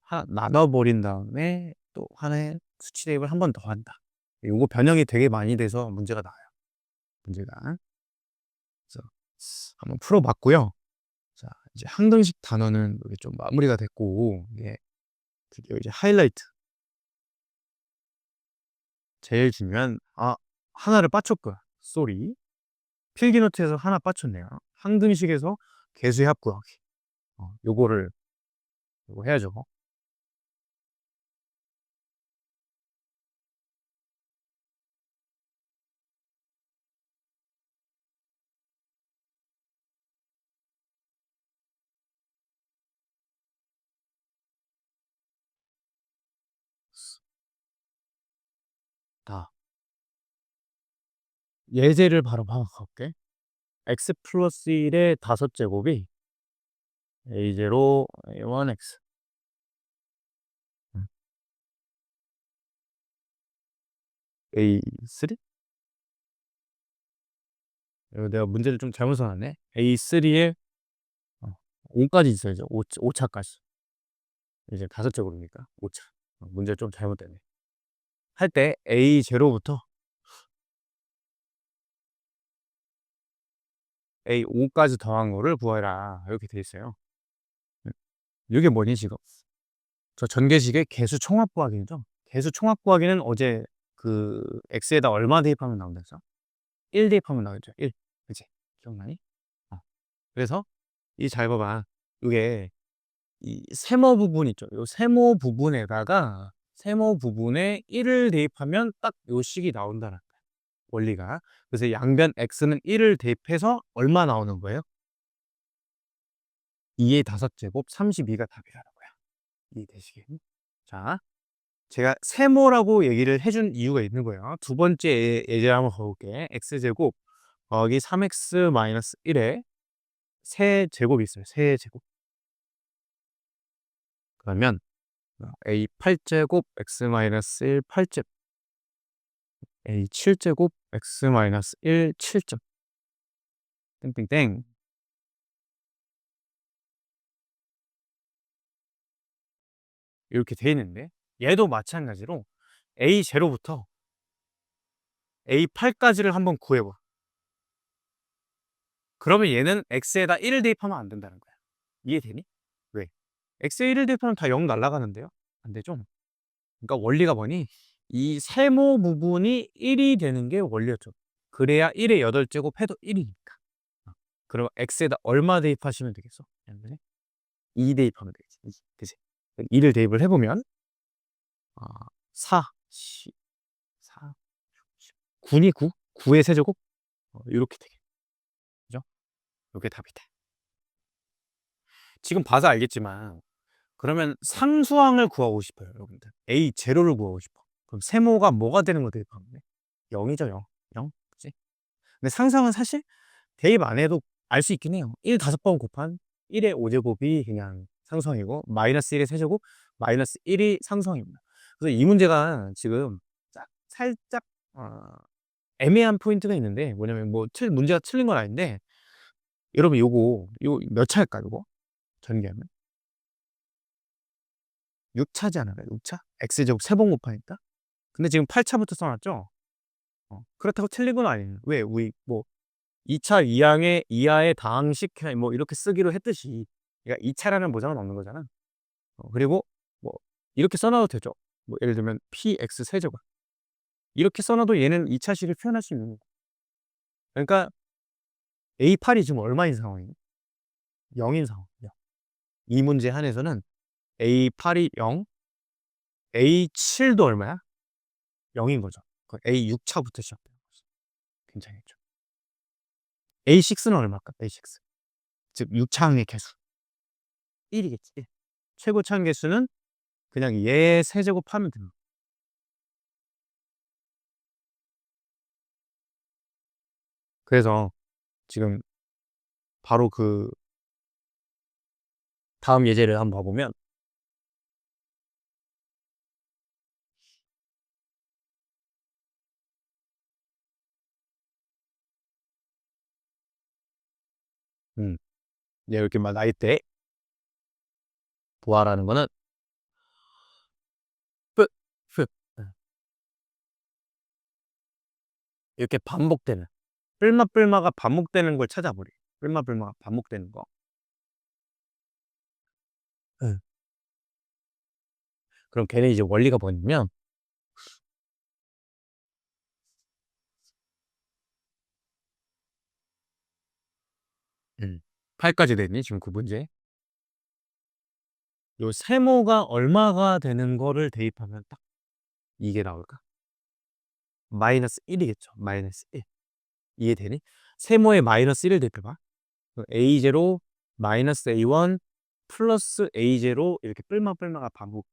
하나 나눠버린 다음에 또 하나의 수치 대입을 한 번 더 한다. 요거 변형이 되게 많이 돼서 문제가 나와요. 문제가. 그래서 한번 풀어봤고요. 자, 이제 항등식 단원은 이게 좀 마무리가 됐고 이게 드디어 이제 하이라이트. 제일 중요한 하나를 빠쳤고요. 쏘리. 필기노트에서 하나 빠쳤네요. 항등식에서 개수의 합 구하기. 요거를 요거 해야죠. 다 예제를 바로 파악할게. x 플러스 1의 5제곱이 a0 a1x a3? 이거 내가 문제를 좀 잘못 써놨네. a3에 5까지 있어야죠. 5차까지. 이제 다섯 제곱이니까 5차. 문제 좀 잘못됐네. 할 때 A0부터 A5까지 더한 거를 구해라. 이렇게 돼 있어요. 이게 뭐니, 지금? 저 전개식의 개수 총합 구하기죠. 개수 총합 구하기는 어제 그 x에다 얼마 대입하면 나온다 했어? 1 대입하면 나오죠. 1. 그치? 기억나니? 그래서 이 잘 봐봐. 이게 이 세모 부분 있죠. 요 세모 부분에다가 세모 부분에 1을 대입하면 딱 요 식이 나온다는 거야. 원리가. 그래서 양변 x는 1을 대입해서 얼마 나오는 거예요? 2의 5제곱 32가 답이라는 거야. 이 대식이. 자, 제가 세모라고 얘기를 해준 이유가 있는 거예요. 두 번째 예제 한번 가볼게. x제곱 더하기 3x-1에 세제곱이 있어요. 세제곱. 그러면 a8제곱 x-1 8제곱 a7제곱 x-1 7점 땡땡땡. 이렇게 돼 있는데 얘도 마찬가지로 a0부터 a8까지를 한번 구해봐. 그러면 얘는 x에다 1을 대입하면 안 된다는 거야. 이해되니? 왜? x에 1을 대입하면 다 0 날아가는데요? 안 되죠? 그러니까 원리가 뭐니? 이 세모 부분이 1이 되는 게 원리였죠. 그래야 1의 8제곱 해도 1이니까. 그럼 x에다 얼마 대입하시면 되겠어? 2 대입하면 되겠지. 그치? 2를 대입을 해보면 4, 4, 9니 9? 9의 세제곱? 이렇게 되겠죠. 그죠? 이게 답이 돼. 지금 봐서 알겠지만 그러면 상수항을 구하고 싶어요, 여러분들. A0를 구하고 싶어. 그럼 세모가 뭐가 되는 거 대입하면 돼? 0이죠, 0. 0. 그치? 근데 상수항은 사실 대입 안 해도 알 수 있긴 해요. 1 5번 곱한 1의 5제곱이 그냥 상수항이고 마이너스 1의 세제곱 마이너스 1이 상수항입니다. 그래서 이 문제가 지금 살짝 애매한 포인트가 있는데 뭐냐면 뭐 문제가 틀린 건 아닌데 여러분 요거 몇 차일까 요거? 전개하면 6차지 않을까요? 6차? x제곱 3번 곱하니까. 근데 지금 8차부터 써놨죠? 그렇다고 틀린 건 아니에요. 왜? 우리 뭐 2차 이하의 다항식 뭐 이렇게 쓰기로 했듯이 그러니까 2차라는 보장은 없는 거잖아. 그리고 뭐 이렇게 써놔도 되죠. 뭐 예를 들면 px 세제곱 이렇게 써놔도 얘는 2차식을 표현할 수 있는 거고. 그러니까 A8이 지금 얼마인 상황이에요? 0인 상황이에요. 이 문제 한에서는 A8이 0, A7도 얼마야? 0인 거죠. A6차부터 시작되는 거죠. 괜찮겠죠. A6는 얼마일까? A6. 즉 6차항의 개수. 1이겠지. 1. 최고 차항 개수는 그냥 얘 세제곱하면 됩니다. 그래서 지금 바로 그 다음 예제를 한번 봐보면 이렇게 막 나이대 부하라는 거는 뿌, 뿌. 이렇게 반복되는 뿔마가 반복되는 걸 찾아보래. 뿔마가 반복되는 거. 응. 그럼 걔네 이제 원리가 뭐냐면 8까지 됐니? 지금 그 문제. 요 세모가 얼마가 되는 거를 대입하면 딱 이게 나올까? 마이너스 1이겠죠. 마이너스 1. 이해되니? 세모에 마이너스 1을 대입해봐. A0 마이너스 A1 플러스 A0 이렇게 뿔마가 반복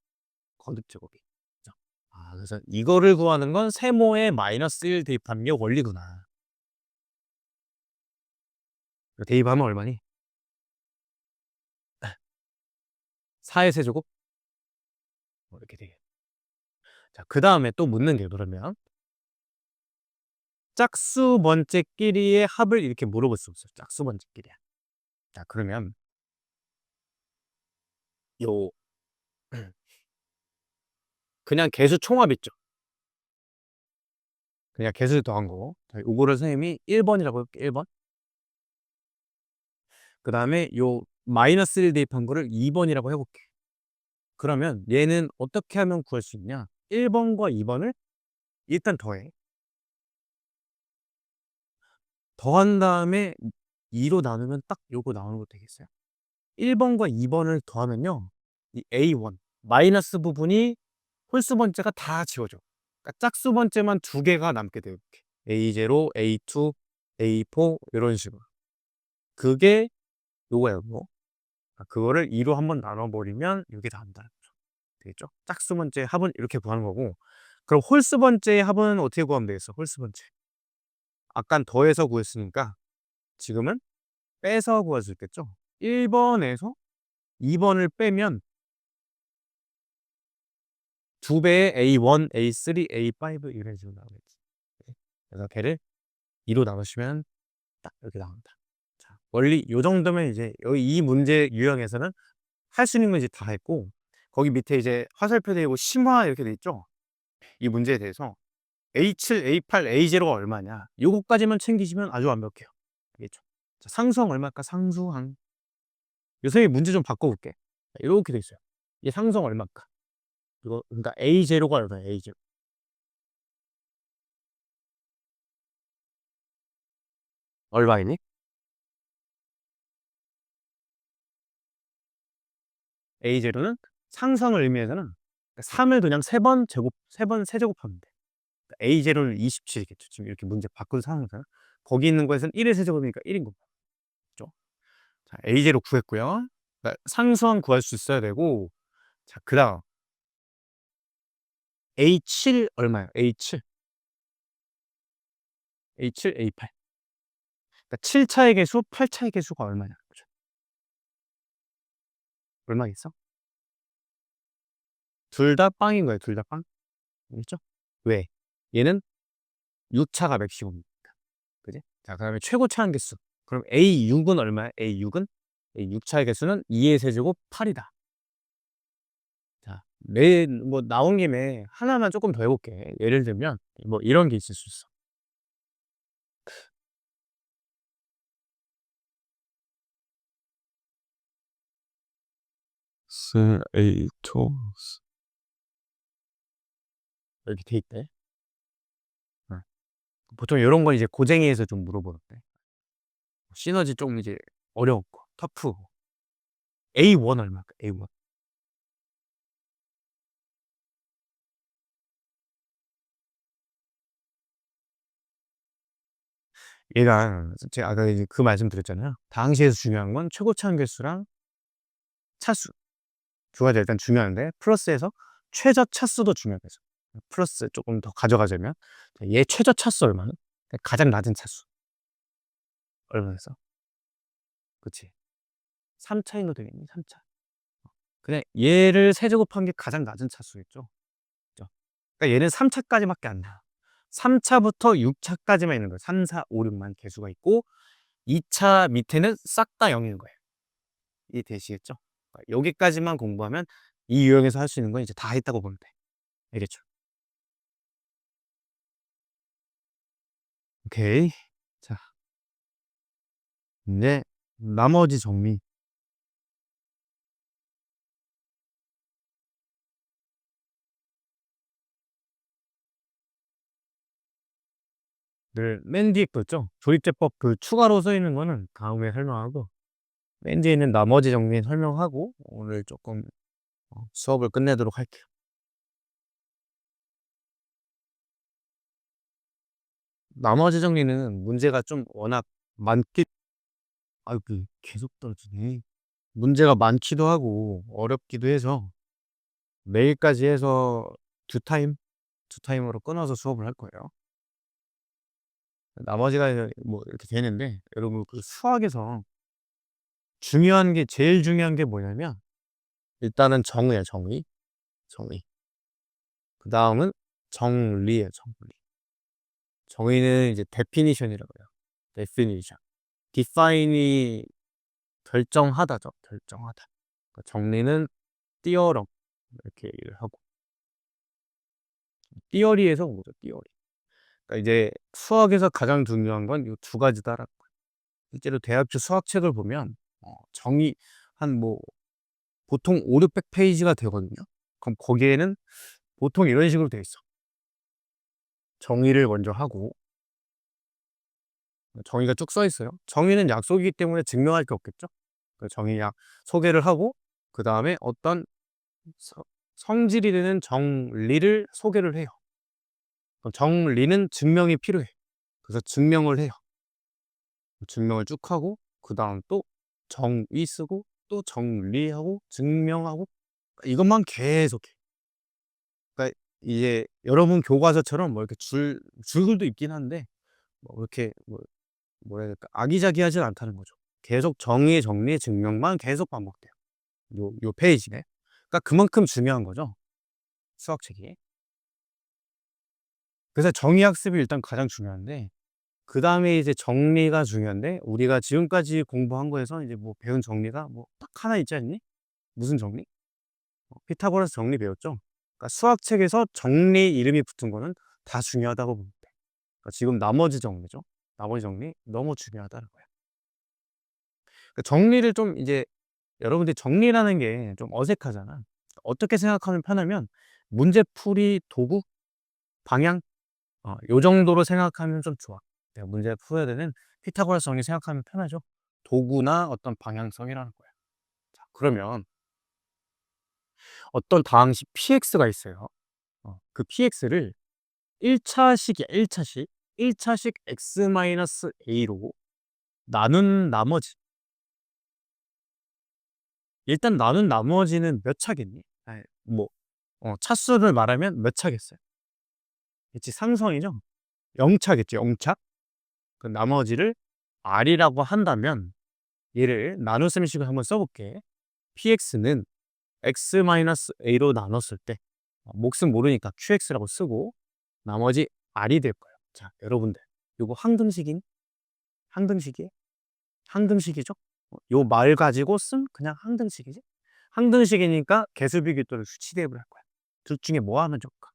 거듭 제곱이. 그죠? 그래서 이거를 구하는 건 세모에 마이너스 1 대입하는 게 원리구나. 대입하면 얼마니? 4의 세제곱? 이렇게 되게. 자, 그 다음에 또 묻는 게 그러면 짝수 번째끼리의 합을 이렇게 물어볼 수 없어요. 짝수 번째끼리야. 자, 그러면 요 그냥 개수 총합 있죠. 그냥 개수 더한 거. 자, 요거를 선생님이 1번이라고 해볼게. 1번. 그 다음에 요 -1 대입한 거를 2번이라고 해볼게. 그러면 얘는 어떻게 하면 구할 수 있냐? 1번과 2번을 일단 더해. 더한 다음에 2로 나누면 딱 요거 나오는 거 되겠어요. 1번과 2번을 더하면요. 이 A1 마이너스 부분이 홀수 번째가 다 지워져. 그러니까 짝수 번째만 두 개가 남게 돼요. 이렇게. A0, A2, A4 이런 식으로. 그게 요거예요. 뭐. 그거를 2로 한번 나눠버리면 이게 나온다는 거죠. 되겠죠? 짝수 번째 합은 이렇게 구하는 거고, 그럼 홀수 번째의 합은 어떻게 구하면 되겠어? 홀수 번째. 아깐 더해서 구했으니까 지금은 빼서 구할 수 있겠죠? 1번에서 2번을 빼면 2배의 A1, A3, A5 이런 식으로 나오겠지. 그래서 걔를 2로 나누시면 딱 이렇게 나온다. 자, 원리 요 정도면 이제 이 문제 유형에서는 할 수 있는 건 이제 다 했고, 거기 밑에 이제 화살표 되고 심화 이렇게 돼 있죠. 이 문제에 대해서 A7, A8, A0가 얼마냐, 요거까지만 챙기시면 아주 완벽해요. 알겠죠? 자, 상수항 얼마일까? 상수항. 요새 문제 좀 바꿔볼게. 이렇게 돼 있어요. 이게 상수항 얼마일까? 이거 그러니까 A0가 얼마야? A0. 얼마이니? A0는 상수항을 의미하잖아. 3을 그냥 3번 제곱, 3번 세제곱하면 돼. A0는 27이겠죠. 지금 이렇게 문제 바꾼 상황이잖아. 거기 있는 거에서는 1의 세제곱이니까 1인 거죠. 자, A0 구했고요. 그러니까 상수항 구할 수 있어야 되고, 자, 그 다음 A7 얼마예요? A7, A7, A8. 그러니까 7차의 개수, 8차의 개수가 얼마냐? 그죠? 얼마겠어? 둘 다 빵인 거예요. 둘 다 빵. 알겠죠? 왜? 얘는 6차가 맥시멈이니까. 그지? 자, 그 다음에 최고차 한개수. 그럼 A6은 얼마야? A6은? A6차의 개수는 2의 세제곱 8이다. 자, 뭐, 나온 김에 하나만 조금 더 해볼게. 예를 들면, 뭐, 이런 게 있을 수 있어. A2 이렇게 돼 있대. 응. 보통 이런 건 이제 고쟁이에서 좀 물어보는데. 시너지 좀 이제 어려운 거, 터프. A1 얼마일까? A1. 얘가 제가 아까 이제 그 말씀 드렸잖아요. 당시에서 중요한 건 최고차 한개수랑 차수. 두 가지가 일단 중요한데, 플러스해서 최저 차수도 중요해서. 플러스 조금 더 가져가자면, 자, 얘 최저 차수 얼마나? 가장 낮은 차수. 얼마였어? 그치? 3차인거 되겠니? 3차. 그냥 얘를 세제곱한 게 가장 낮은 차수겠죠? 그죠? 그러니까 얘는 3차까지밖에 안 나. 3차부터 6차까지만 있는 거예요. 3, 4, 5, 6만 개수가 있고, 2차 밑에는 싹 다 0인 거예요. 이해되시겠죠? 그러니까 여기까지만 공부하면 이 유형에서 할 수 있는 건 이제 다 했다고 보면 돼. 알겠죠? 오케이. 자, 이제 나머지 정리를 맨 뒤에 거 있죠? 조립제법 그 추가로 써 있는 거는 다음에 설명하고, 맨 뒤에 있는 나머지 정리 설명하고 오늘 조금 수업을 끝내도록 할게요. 나머지 정리는 문제가 좀 워낙 많기, 아유, 그 계속 떨어지네. 문제가 많기도 하고 어렵기도 해서 내일까지 해서 두 타임, 두 타임으로 끊어서 수업을 할 거예요. 나머지가 이제 뭐 이렇게 되는데, 여러분 그 수학에서 중요한 게, 제일 중요한 게 뭐냐면 일단은 정의예요. 정의. 정의. 그 다음은 정리예요. 정리. 정의는 이제 definition이라고 해요. definition. define이 결정하다죠. 결정하다. 그러니까 정리는 theorem. 이렇게 얘기를 하고. 띠어리에서 온 거죠, 띠어리. 그러니까 이제 수학에서 가장 중요한 건 요 두 가지다라는 거예요. 실제로 대학교 수학책을 보면 정의 한 뭐 보통 500-600 페이지가 되거든요. 그럼 거기에는 보통 이런 식으로 돼 있어. 정의를 먼저 하고 정의가 쭉 써 있어요. 정의는 약속이기 때문에 증명할 게 없겠죠. 그 정의 소개를 하고 그다음에 어떤 서 성질이 되는 정리를 소개를 해요. 그럼 정리는 증명이 필요해. 그래서 증명을 해요. 증명을 쭉 하고 그다음 또 정의 쓰고 또 정리하고 증명하고 이것만 계속해. 그러니까 이제 여러분 교과서처럼 뭐 이렇게 줄글도 있긴 한데 뭐 이렇게 뭐라 해야 될까? 아기자기하진 않다는 거죠. 계속 정의, 정리, 증명만 계속 반복돼요. 요 페이지에. 그러니까 그만큼 중요한 거죠, 수학책이. 그래서 정의 학습이 일단 가장 중요한데 그다음에 이제 정리가 중요한데 우리가 지금까지 공부한 거에서 이제 뭐 배운 정리가 뭐 딱 하나 있지 않니? 무슨 정리? 피타고라스 정리 배웠죠? 그러니까 수학책에서 정리 이름이 붙은 거는 다 중요하다고 보면 돼. 그러니까 지금 나머지 정리죠. 나머지 정리 너무 중요하다는 거야. 그 정리를 좀 이제 여러분들이 정리라는 게 좀 어색하잖아. 어떻게 생각하면 편하면 문제풀이 도구, 방향 요 정도로 생각하면 좀 좋아. 내가 문제를 풀어야 되는 피타고라스 정리 생각하면 편하죠. 도구나 어떤 방향성이라는 거야. 자, 그러면 어떤 다항식 px가 있어요. 그 px를 1차식이야, 1차식. 1차식 x-a로 나눈 나머지. 일단 나눈 나머지는 몇 차겠니? 뭐 차수를 말하면 몇 차겠어요? 그치, 상성이죠? 0차겠죠, 0차? 그 나머지를 r이라고 한다면 얘를 나눗셈식을 한번 써볼게. px는 x-a로 나눴을 때 몫은 모르니까 qx라고 쓰고 나머지 r이 될 거예요. 자, 여러분들 요거 항등식인 항등식이에요? 항등식이죠? 요 말 가지고 쓴 그냥 항등식이지? 항등식이니까 개수비규도를 수치 대입을 할 거야. 둘 중에 뭐 하면 좋을까?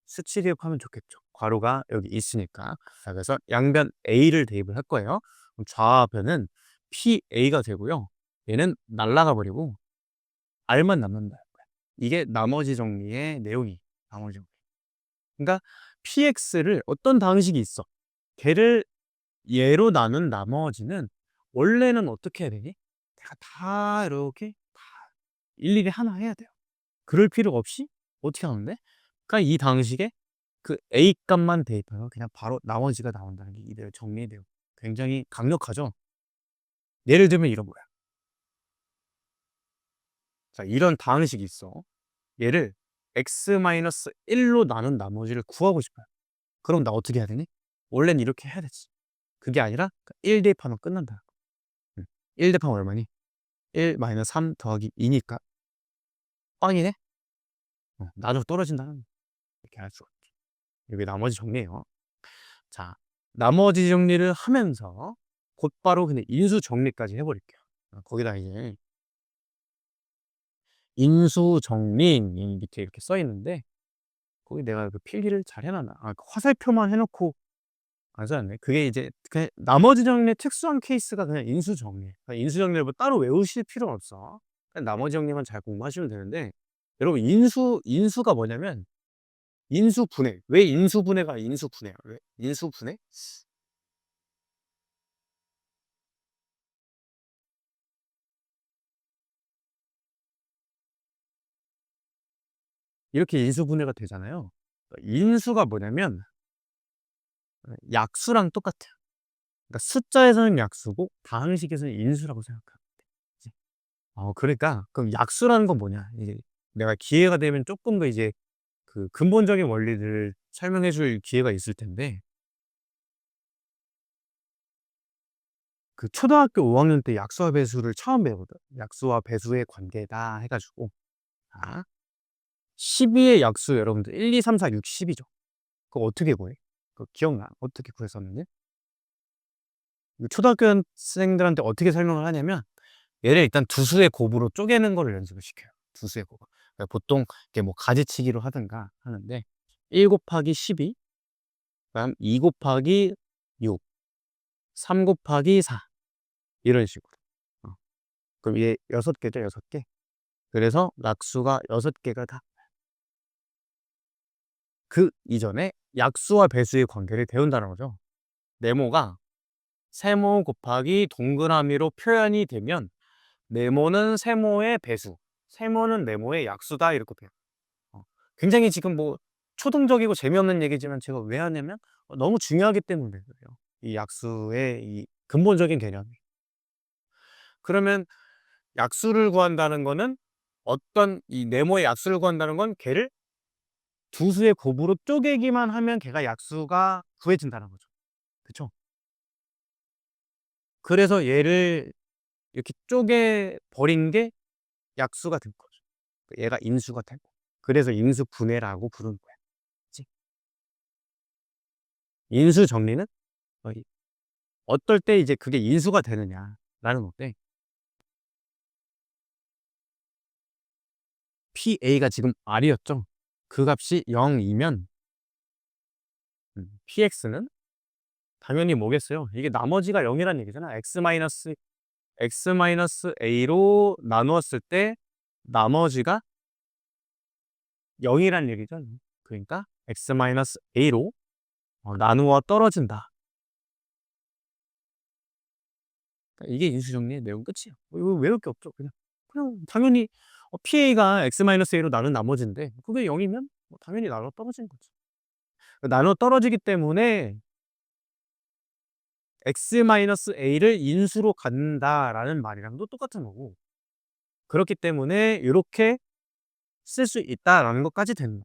수치 대입하면 좋겠죠. 괄호가 여기 있으니까. 자, 그래서 양변 a를 대입을 할 거예요. 그럼 좌변은 pa가 되고요. 얘는 날라가 버리고 r만 남는다. 이게 나머지 정리의 내용이 나머지 정리. 그러니까 px를 어떤 방식이 있어. 걔를 얘로 나눈 나머지는 원래는 어떻게 해야 되니? 내가 다 이렇게 다 일일이 하나 해야 돼요. 그럴 필요 없이 어떻게 하는데? 그러니까 이 방식에 그 A 값만 대입해서 그냥 바로 나머지가 나온다는 게 이대로 정리돼요. 굉장히 강력하죠? 예를 들면 이런 거야. 자, 이런 방식이 있어. 얘를 x-1로 나눈 나머지를 구하고 싶어요. 그럼 나 어떻게 해야 되니? 원래는 이렇게 해야 되지. 그게 아니라 1 대입하면 끝난다. 1 대입하면 얼마니? 1-3 더하기 2니까 꽝이네? 나도 떨어진다는 이렇게 할 수가 있죠. 이게 나머지 정리예요. 자, 나머지 정리를 하면서 곧바로 그냥 인수 정리까지 해버릴게요. 거기다 이제 인수 정리 밑에 이렇게 써 있는데 거기 내가 그 필기를 잘 해놨나? 그 화살표만 해놓고 안 써놨네. 그게 이제 그냥 나머지 정리의 특수한 케이스가 그냥 인수 정리. 그러니까 인수 정리를 뭐 따로 외우실 필요는 없어. 그냥 나머지 정리만 잘 공부하시면 되는데 여러분 인수가 뭐냐면 인수분해. 왜 인수분해가 인수분해야? 왜 인수분해? 이렇게 인수분해가 되잖아요. 인수가 뭐냐면 약수랑 똑같아요. 그러니까 숫자에서는 약수고 다항식에서는 인수라고 생각하면 돼. 그치? 그러니까 그럼 약수라는 건 뭐냐? 이제 내가 기회가 되면 조금 더 이제 그 근본적인 원리들을 설명해 줄 기회가 있을 텐데 그 초등학교 5학년 때 약수와 배수를 처음 배우거든. 약수와 배수의 관계다 해 가지고 자 12의 약수 여러분들 1, 2, 3, 4, 6, 10이죠. 그거 어떻게 구해? 그거 기억나? 어떻게 구했었는지? 초등학교생들한테 어떻게 설명을 하냐면 얘를 일단 두 수의 곱으로 쪼개는 거를 연습을 시켜요. 두 수의 곱. 보통 이렇게 뭐 가지치기로 하든가 하는데 1 곱하기 12, 그다음 2 곱하기 6, 3 곱하기 4 이런 식으로. 어. 그럼 얘 6개죠, 6개. 그래서 낙수가 6개가 다 그 이전에 약수와 배수의 관계를 배운다는 거죠. 네모가 세모 곱하기 동그라미로 표현이 되면 네모는 세모의 배수, 세모는 네모의 약수다 이렇게 돼요. 굉장히 지금 뭐 초등적이고 재미없는 얘기지만 제가 왜 하냐면 너무 중요하기 때문에 그래요. 이 약수의 이 근본적인 개념이. 그러면 약수를 구한다는 거는 어떤 이 네모의 약수를 구한다는 건 걔를 두 수의 곱으로 쪼개기만 하면 걔가 약수가 구해진다는 거죠. 그쵸? 그래서 얘를 이렇게 쪼개 버린 게 약수가 된 거죠. 얘가 인수가 되고. 그래서 인수분해라고 부르는 거야. 그치? 인수 정리는 어떨 때 이제 그게 인수가 되느냐라는 건데 PA가 지금 R이었죠. 그 값이 0이면 PX는 당연히 뭐겠어요? 이게 나머지가 0이란 얘기잖아. X A로 나누었을 때 나머지가 0이란 얘기죠. 그러니까 X A로 나누어 떨어진다. 그러니까 이게 인수정리의 내용 끝이에요. 이거 외울 게 없죠. 그냥 당연히 PA가 X A로 나눈 나머지인데 그게 0이면 뭐 당연히 나눠 떨어지는 거죠. 나눠 떨어지기 때문에 X A를 인수로 갖는다라는 말이랑도 똑같은 거고 그렇기 때문에 요렇게 쓸 수 있다라는 것까지 되는 거예요.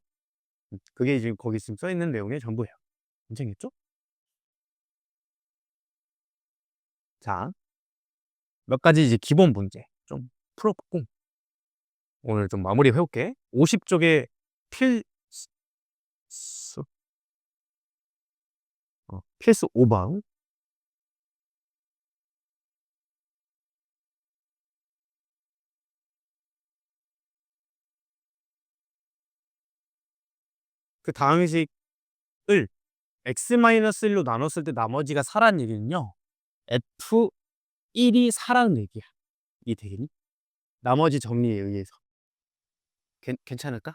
그게 지금 거기 지금 써 있는 내용의 전부예요. 괜찮겠죠? 자, 몇 가지 이제 기본 문제 좀 풀어보고 오늘 좀 마무리 해볼게. 50쪽의 필수 필수 5번. 그 다음 식을 x-1로 나눴을 때 나머지가 4라는 얘기는요. F1이 4라는 얘기야. 이 되겠니? 나머지 정리에 의해서. 괜찮을까?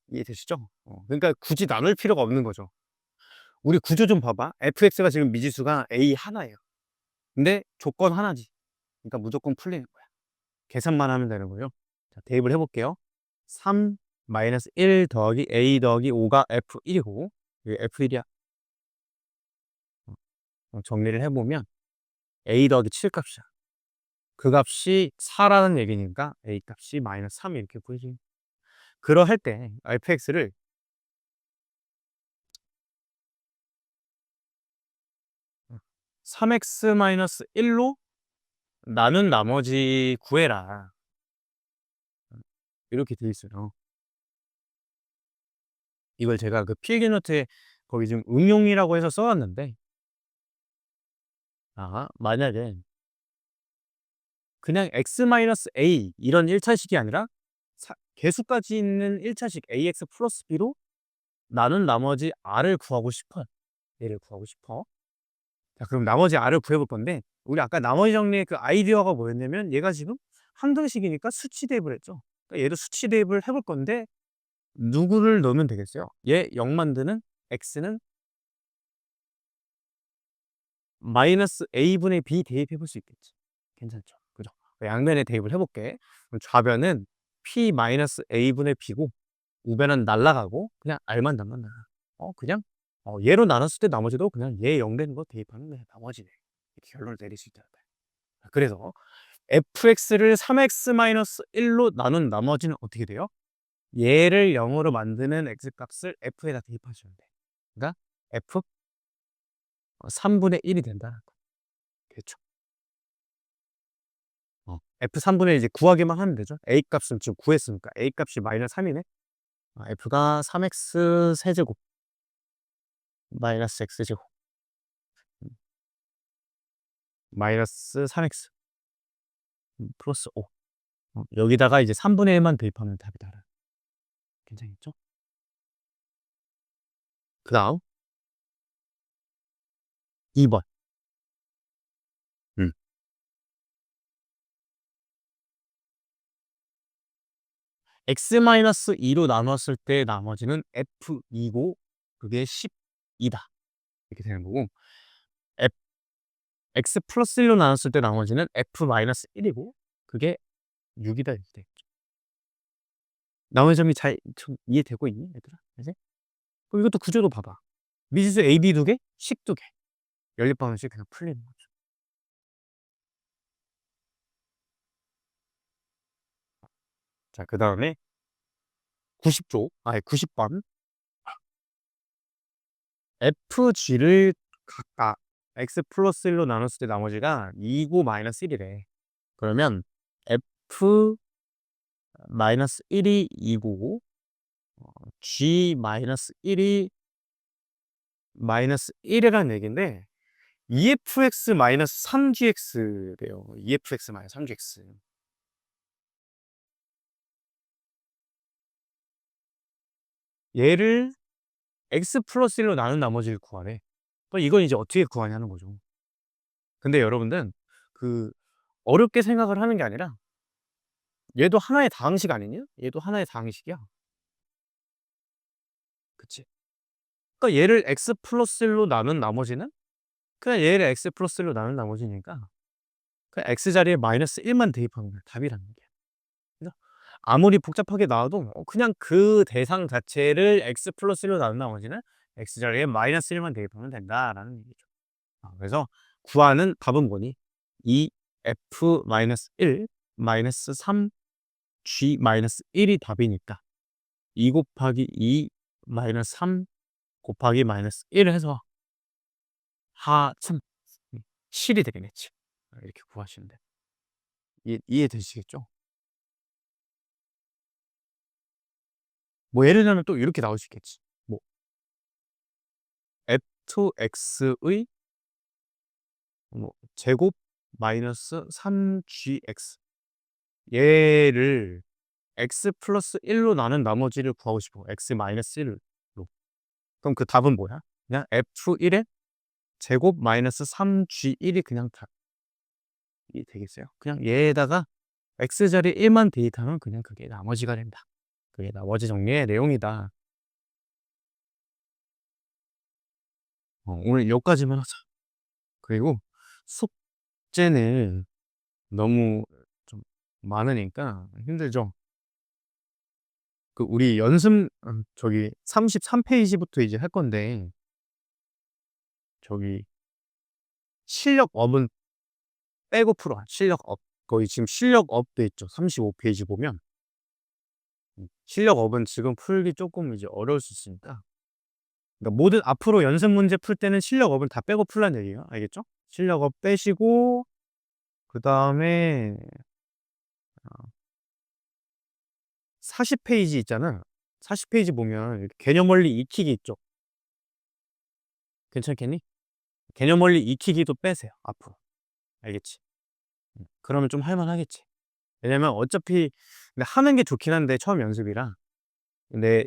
이해되시죠? 그러니까 굳이 나눌 필요가 없는 거죠. 우리 구조 좀 봐봐. fx가 지금 미지수가 a 하나예요. 근데 조건 하나지. 그러니까 무조건 풀리는 거야. 계산만 하면 되는 거예요. 자, 대입을 해볼게요. 3 1 더하기 a 더하기 5가 f1이고 이게 f1이야. 정리를 해보면 a 더하기 7 값이야. 그 값이 4라는 얘기니까 a 값이 마이너스 3 이렇게 보이지. 그러할 때 fx를 3x-1로 나눈 나머지 구해라. 이렇게 돼 있어요. 이걸 제가 그 필기노트에 거기 지금 응용이라고 해서 써왔는데 만약에 그냥 x-a 이런 1차식이 아니라 개수까지 있는 1차식 ax 플러스 b로 나눈 나머지 r을 구하고 싶어요. 얘를 구하고 싶어. 자, 그럼 나머지 r을 구해볼 건데 우리 아까 나머지 정리의 그 아이디어가 뭐였냐면 얘가 지금 항등식이니까 수치 대입을 했죠. 그러니까 얘도 수치 대입을 해볼 건데 누구를 넣으면 되겠어요? 얘 0 만드는 x는 마이너스 a분의 b 대입해 볼 수 있겠지. 괜찮죠? 그죠? 양면에 대입을 해볼게. 그럼 좌변은 p 마이너스 a분의 b고 우변은 날라가고 그냥 r만 남는 거야. 그냥 얘로 나눴을 때 나머지도 그냥 얘 0 되는 거 대입하면 그냥 나머지네. 이렇게 결론을 내릴 수 있다. 그래서 fx를 3x-1로 나눈 나머지는 어떻게 돼요? 얘를 0으로 만드는 x값을 f에다 대입하시면 돼. 그러니까 f 3분의 1이 된다는 거. 그렇죠? f 3분의 1 이제 구하기만 하면 되죠. a 값은 지금 구했으니까 a 값이 마이너스 3이네. f가 3x 세제곱 마이너스 x제곱 마이너스 3x 플러스 5 여기다가 이제 3분의 1만 대입하면 답이 나와요. 괜찮겠죠? 그 다음 2번. 음. x-2로 나눴을 때 나머지는 f2고 그게 12다. 이렇게 되는 거고 x 플러스 1로 나눴을 때 나머지는 f-1이고 그게 6이다. 이렇게 되겠죠. 나머지 점이 좀 이해되고 있니 얘들아? 그지? 그럼 이것도 구조도 봐봐. 미지수 A, B 2개, 식 2개. 연립방정식 그냥 풀리는 거죠. 자, 그 다음에 90번. FG를 각각 X 플러스 1로 나눴을 때 나머지가 2고 마이너스 1이래. 그러면 F 마이너스 1이 2고 G 마이너스 1이 마이너스 1이라는 얘기인데 EFX 마이너스 3GX래요. EFX 마이너스 3GX. 얘를 X 플러스 1로 나눈 나머지를 구하래. 그럼 이건 이제 어떻게 구하냐는 거죠. 근데 여러분들은 그 어렵게 생각을 하는 게 아니라 얘도 하나의 다항식 아니냐? 얘도 하나의 다항식이야. 그치? 그러니까 얘를 x 플러스 1로 나눈 나머지는 그냥 얘를 x 플러스 1로 나눈 나머지니까 그냥 x 자리에 마이너스 1만 대입하면 답이라는 얘기야. 그래서 아무리 복잡하게 나와도 그냥 그 대상 자체를 x 플러스 1로 나눈 나머지는 x 자리에 마이너스 1만 대입하면 된다라는 얘기죠. 그래서 구하는 답은 뭐니? 2f 마이너스 1 마이너스 3g 마이너스 1이 답이니까 2 곱하기 2 마이너스 3 곱하기 마이너스 1 해서 하참 실이 되겠지. 이렇게 구하시면 돼. 이해되시겠죠? 뭐 예를 들면 또 이렇게 나올 수 있겠지. 뭐 f2x의 뭐 제곱 마이너스 3gx 얘를 x 플러스 1로 나눈 나머지를 구하고 싶어. x 마이너스 1로. 그럼 그 답은 뭐야? 그냥 f1의 제곱 마이너스 3g1이 그냥 답이 되겠어요. 그냥 얘에다가 x자리 1만 대입하면 그냥 그게 나머지가 된다. 그게 나머지 정리의 내용이다. 오늘 여기까지만 하자. 그리고 숙제는 너무 좀 많으니까 힘들죠? 그 우리 연습 저기 33페이지부터 이제 할 건데 저기 실력업은 빼고 풀어. 실력업. 거의 지금 실력업 돼 있죠. 35페이지 보면 실력업은 지금 풀기 조금 이제 어려울 수 있으니까 그러니까 모든 앞으로 연습 문제 풀 때는 실력업을 다 빼고 풀라는 얘기예요. 알겠죠? 실력업 빼시고 그다음에 40페이지 있잖아. 40페이지 보면 이렇게 개념 원리 익히기 있죠. 괜찮겠니? 개념 원리 익히기도 빼세요. 앞으로. 알겠지? 그러면 좀 할만하겠지. 왜냐면 어차피 근데 하는 게 좋긴 한데 처음 연습이라. 근데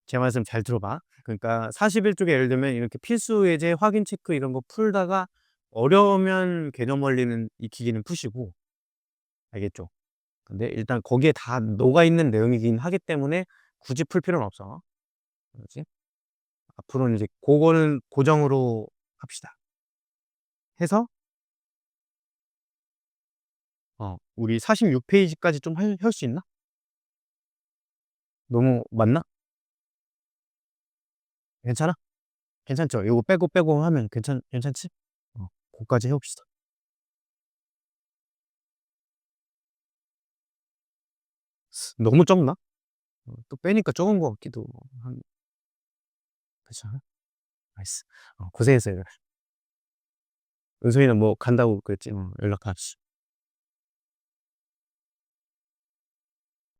제 말씀 잘 들어봐. 그러니까 41쪽에 예를 들면 이렇게 필수 예제, 확인 체크 이런 거 풀다가 어려우면 개념 원리는 익히기는 푸시고. 알겠죠? 근데 일단 거기에 다 녹아있는 내용이긴 하기 때문에 굳이 풀 필요는 없어. 그렇지? 앞으로는 이제 그거는 고정으로 합시다. 해서 우리 46페이지까지 좀 할 수 있나? 너무 많나? 괜찮아? 괜찮죠? 이거 빼고 하면 괜찮지? 거기까지 해봅시다. 너무 적나? 또 빼니까 적은 것 같기도 한, 그렇지 않아? 나이스. 고생했어요. 은솔이는 뭐 간다고 그랬지? 연락하시.